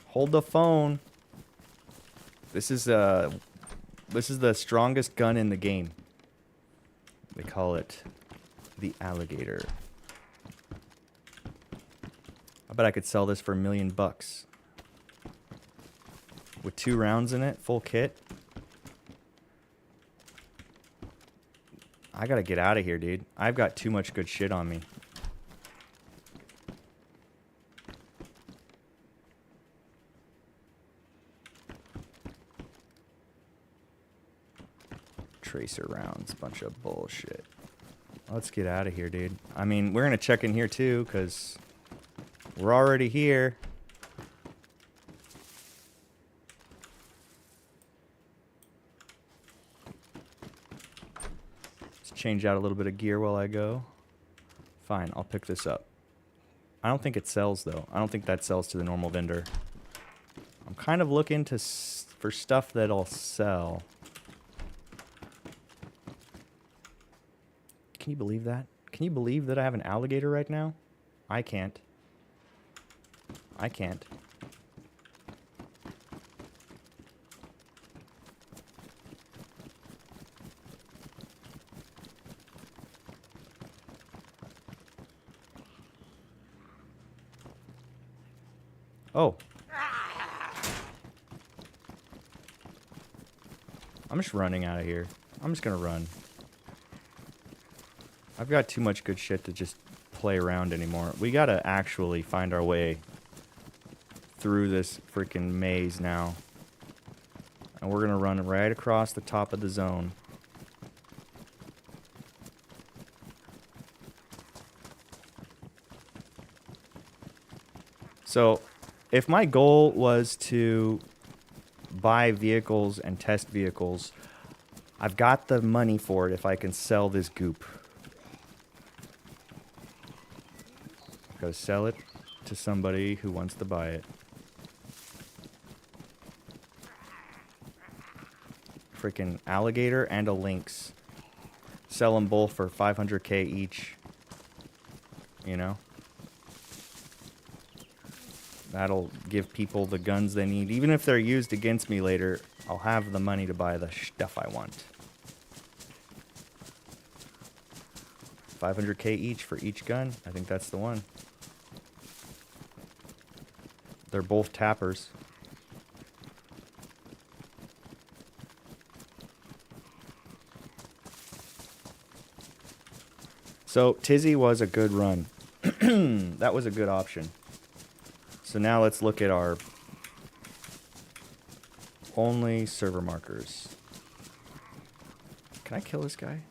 Hold the phone. This is the strongest gun in the game. They call it the alligator. I bet I could sell this for $1 million bucks. With 2 rounds in it, full kit. I gotta get out of here, dude. I've got too much good shit on me. Tracer rounds, bunch of bullshit. Let's get out of here, dude. I mean, we're gonna check in here too, because we're already here. Let's change out a little bit of gear while I go. Fine, I'll pick this up. I don't think it sells, though. I don't think that sells to the normal vendor. I'm kind of looking for stuff that'll sell. Can you believe that? Can you believe that I have an alligator right now? I can't. I can't. Oh. I'm just running out of here. I'm just gonna run. I've got too much good shit to just play around anymore. We gotta actually find our way through this freaking maze now. And we're gonna run right across the top of the zone. So, if my goal was to buy vehicles and test vehicles, I've got the money for it if I can sell this goop. Gotta sell it to somebody who wants to buy it. Freaking alligator and a lynx. Sell them both for 500k each. You know? That'll give people the guns they need. Even if they're used against me later, I'll have the money to buy the stuff I want. 500k each for each gun. I think that's the one. They're both tappers. So, Tizzy was a good run. That was a good option. So now let's look at our only server markers. Can I kill this guy?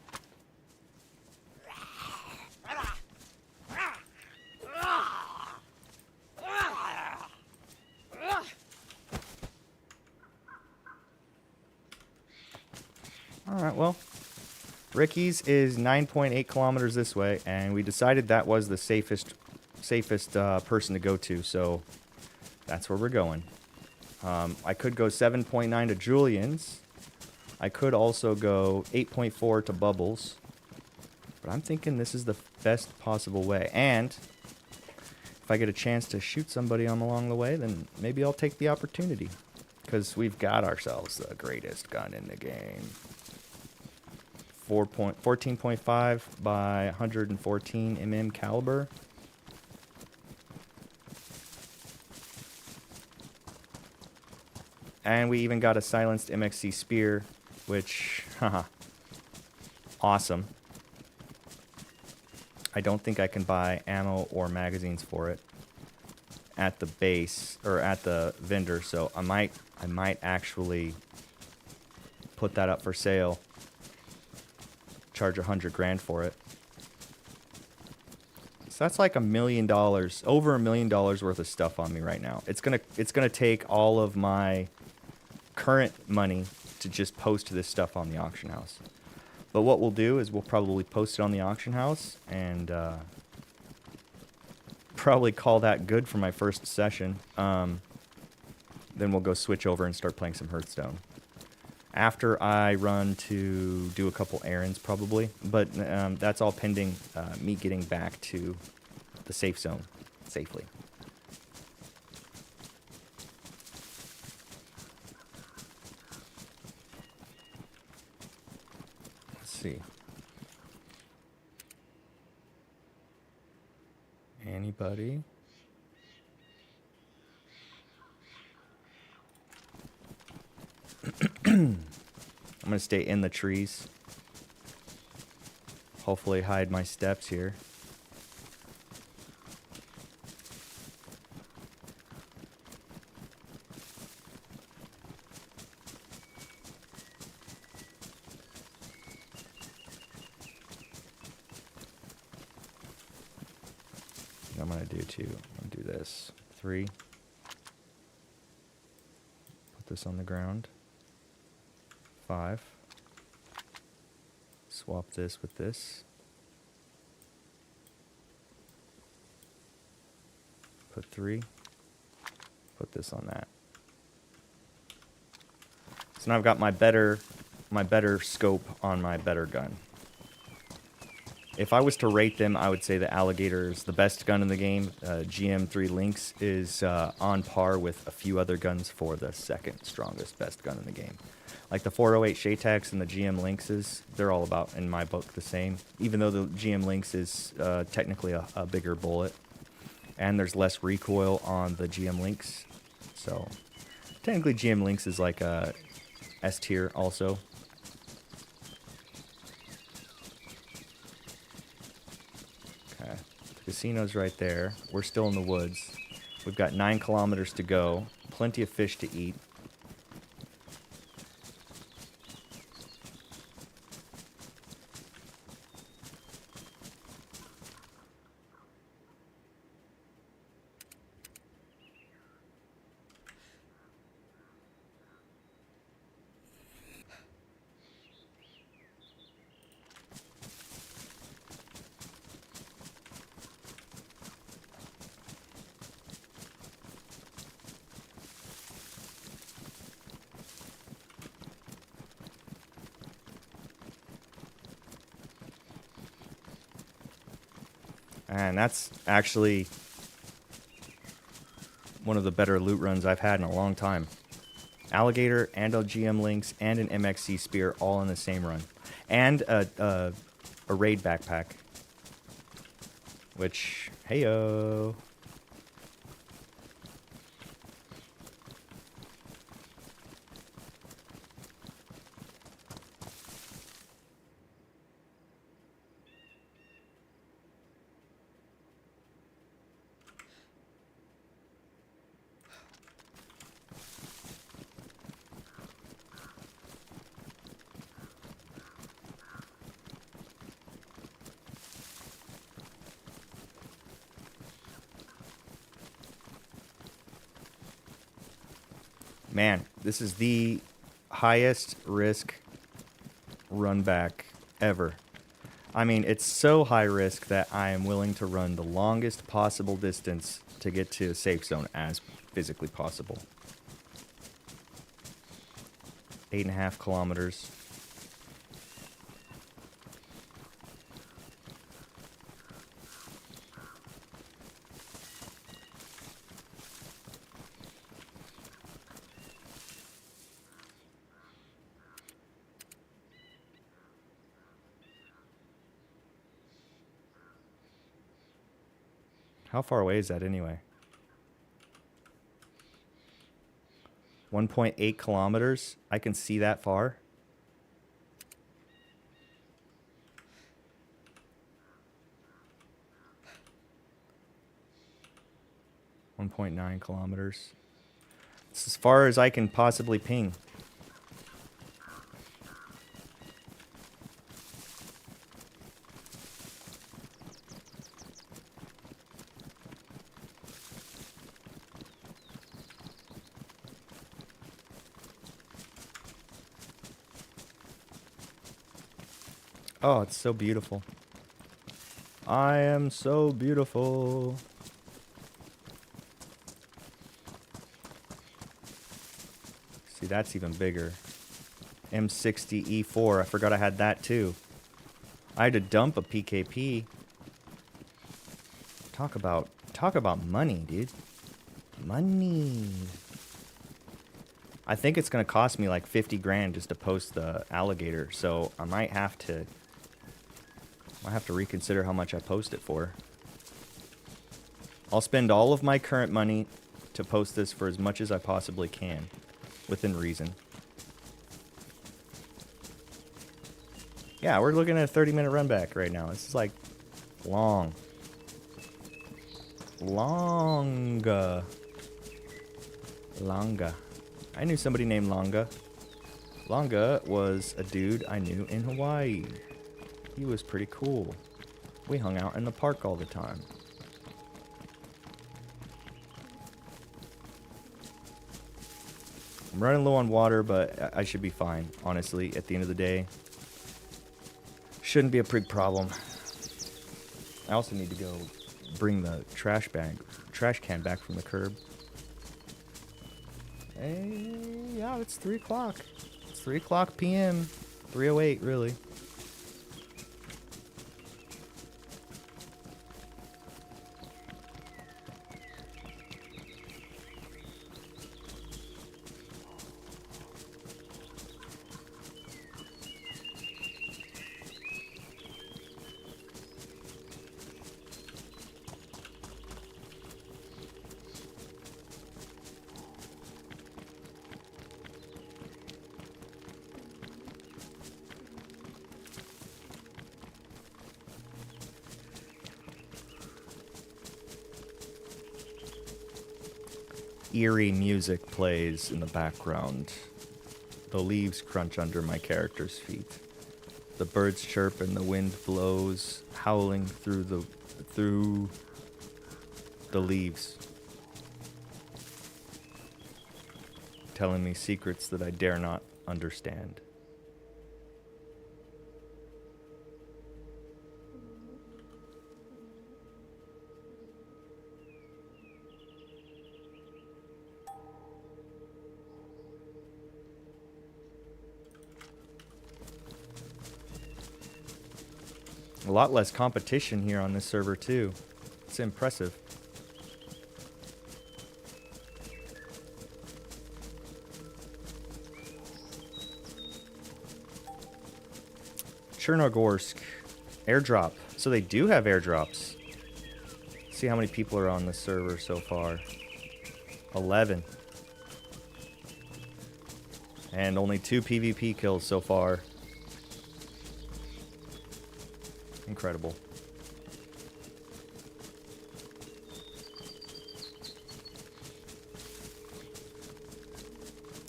Alright, well, Ricky's is 9.8 kilometers this way, and we decided that was the safest person to go to, so that's where we're going. I could go 7.9 to Julian's. I could also go 8.4 to Bubbles, but I'm thinking this is the best possible way. And if I get a chance to shoot somebody along the way, then maybe I'll take the opportunity, because we've got ourselves the greatest gun in the game. 14.5 by 114 mm caliber. And we even got a silenced MXC spear, which, haha, awesome. I don't think I can buy ammo or magazines for it at the base, or at the vendor, so I might actually put that up for sale. Charge $100 grand for it. So that's like $1 million, over $1 million worth of stuff on me right now. It's gonna take all of my current money to just post this stuff on the auction house. But what we'll do is we'll probably post it on the auction house and probably call that good for my first session. Then we'll go switch over and start playing some Hearthstone. After I run to do a couple errands, probably. But that's all pending me getting back to the safe zone safely. Let's see. Anybody? I'm gonna stay in the trees. Hopefully hide my steps here. What I'm gonna do too. I'm gonna do this. 3. Put this on the ground. 5. Swap this with this. Put 3. Put this on that. So now I've got my better scope on my better gun. If I was to rate them, I would say the Alligator is the best gun in the game. GM3 Lynx is on par with a few other guns for the second strongest best gun in the game. Like the 408 Shaytacs and the GM Lynxes, they're all about, in my book, the same. Even though the GM Lynx is technically a bigger bullet. And there's less recoil on the GM Lynx. So, technically GM Lynx is like a S tier also. Okay, the casino's right there. We're still in the woods. We've got 9 kilometers to go. Plenty of fish to eat. And that's actually one of the better loot runs I've had in a long time. Alligator and a GM Lynx and an MXC Spear all in the same run. And a raid backpack. Which, heyo. Man, this is the highest risk run back ever. I mean, it's so high risk that I am willing to run the longest possible distance to get to a safe zone as physically possible. 8.5 kilometers. How far away is that anyway? 1.8 kilometers? I can see that far? .9 kilometers. It's as far as I can possibly ping. Oh, it's so beautiful. I am so beautiful. See, that's even bigger. M60E4. I forgot I had that too. I had to dump a PKP. Talk about money, dude. Money. I think it's gonna cost me like 50 grand just to post the Alligator, so I might have to reconsider how much I post it for. I'll spend all of my current money to post this for as much as I possibly can, within reason. Yeah, we're looking at a 30-minute run back right now. This is like long. Longa. I knew somebody named Longa. Longa was a dude I knew in Hawaii. He was pretty cool. We hung out in the park all the time. I'm running low on water, but I should be fine, honestly, at the end of the day. Shouldn't be a big problem. I also need to go bring the trash can back from the curb. Hey, yeah, it's 3 o'clock. It's 3 o'clock p.m. 3:08, really. Eerie music plays in the background. The leaves crunch under my character's feet. The birds chirp and the wind blows, howling through the leaves, telling me secrets that I dare not understand. A lot less competition here on this server too. It's impressive. Chernarusplus airdrop. So they do have airdrops. See how many people are on the server so far. 11. And only 2 PvP kills so far. Incredible.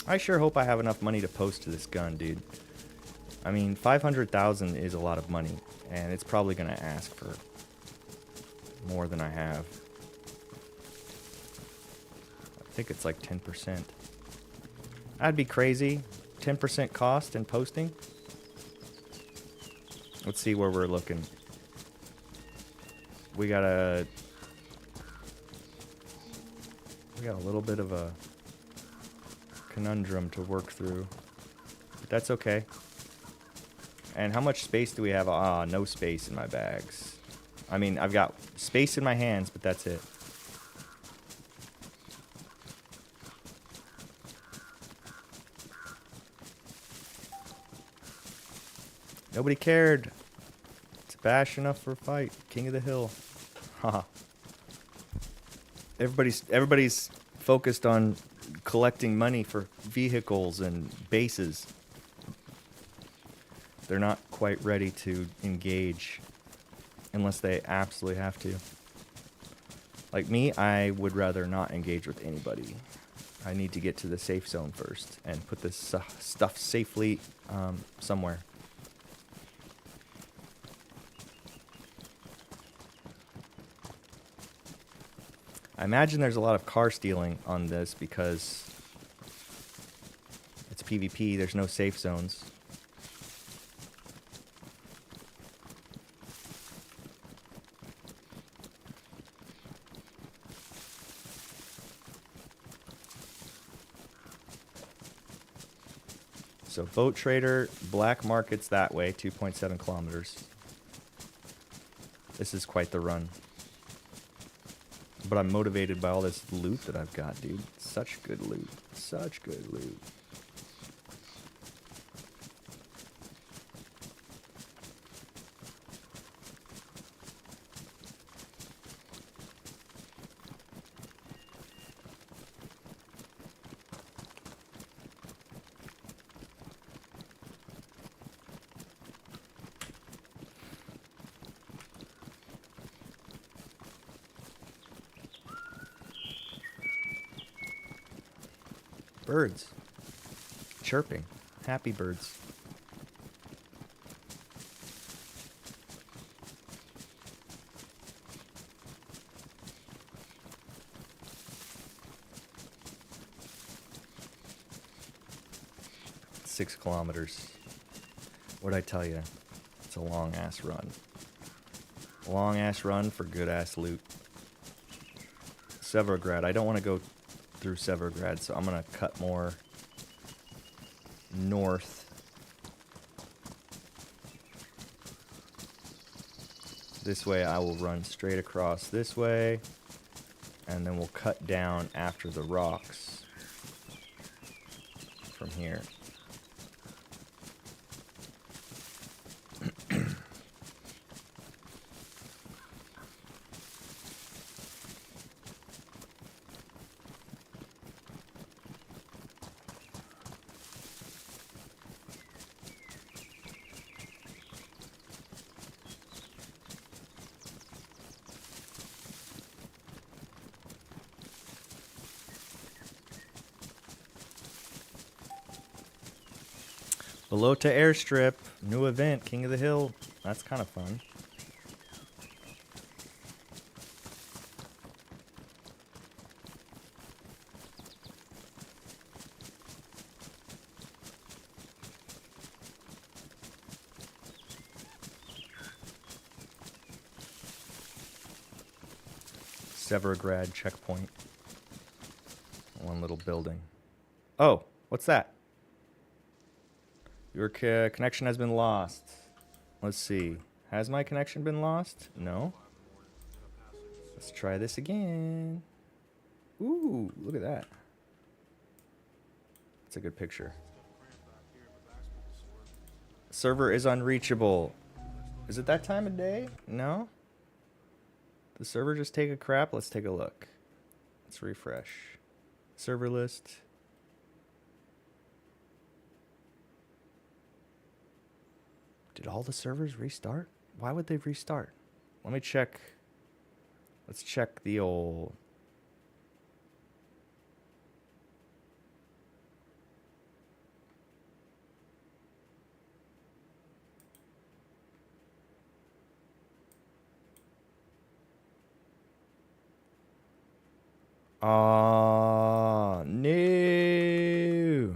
I sure hope I have enough money to post to this gun, dude. I mean, 500,000 is a lot of money, and it's probably going to ask for more than I have. I think it's like 10%. That'd be crazy. 10% cost in posting. Let's see where we're looking. We got a little bit of a conundrum to work through, but that's okay. And how much space do we have? Ah, no space in my bags. I mean, I've got space in my hands, but that's it. Nobody cared. It's bash enough for a fight. King of the hill. Haha. Everybody's focused on collecting money for vehicles and bases. They're not quite ready to engage unless they absolutely have to. Like me, I would rather not engage with anybody. I need to get to the safe zone first and put this stuff safely somewhere. I imagine there's a lot of car stealing on this because it's PvP, there's no safe zones. So boat trader, black markets that way, 2.7 kilometers. This is quite the run. But I'm motivated by all this loot that I've got, dude. Such good loot. Such good loot. Birds. Chirping. Happy birds. Six kilometers. What'd I tell you? It's a long ass run. Long ass run for good ass loot. Severograd. I don't want to go through Severograd, so I'm gonna cut more north. This way I will run straight across this way, and then we'll cut down after the rocks from here. Below to airstrip. New event, King of the Hill. That's kind of fun. Severograd checkpoint. One little building. Oh, what's that? Your connection has been lost. Let's see. Has my connection been lost? No. Let's try this again. Ooh, look at that. That's a good picture. Server is unreachable. Is it that time of day? No? The server just take a crap? Let's take a look. Let's refresh. Server list. Did all the servers restart? Why would they restart? Let me check. Let's check the old... no.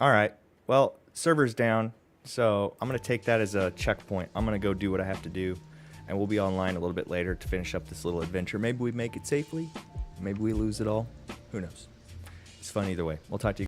All right. Well, server's down, so I'm going to take that as a checkpoint. I'm going to go do what I have to do, and we'll be online a little bit later to finish up this little adventure. Maybe we make it safely. Maybe we lose it all. Who knows? It's fun either way. We'll talk to you.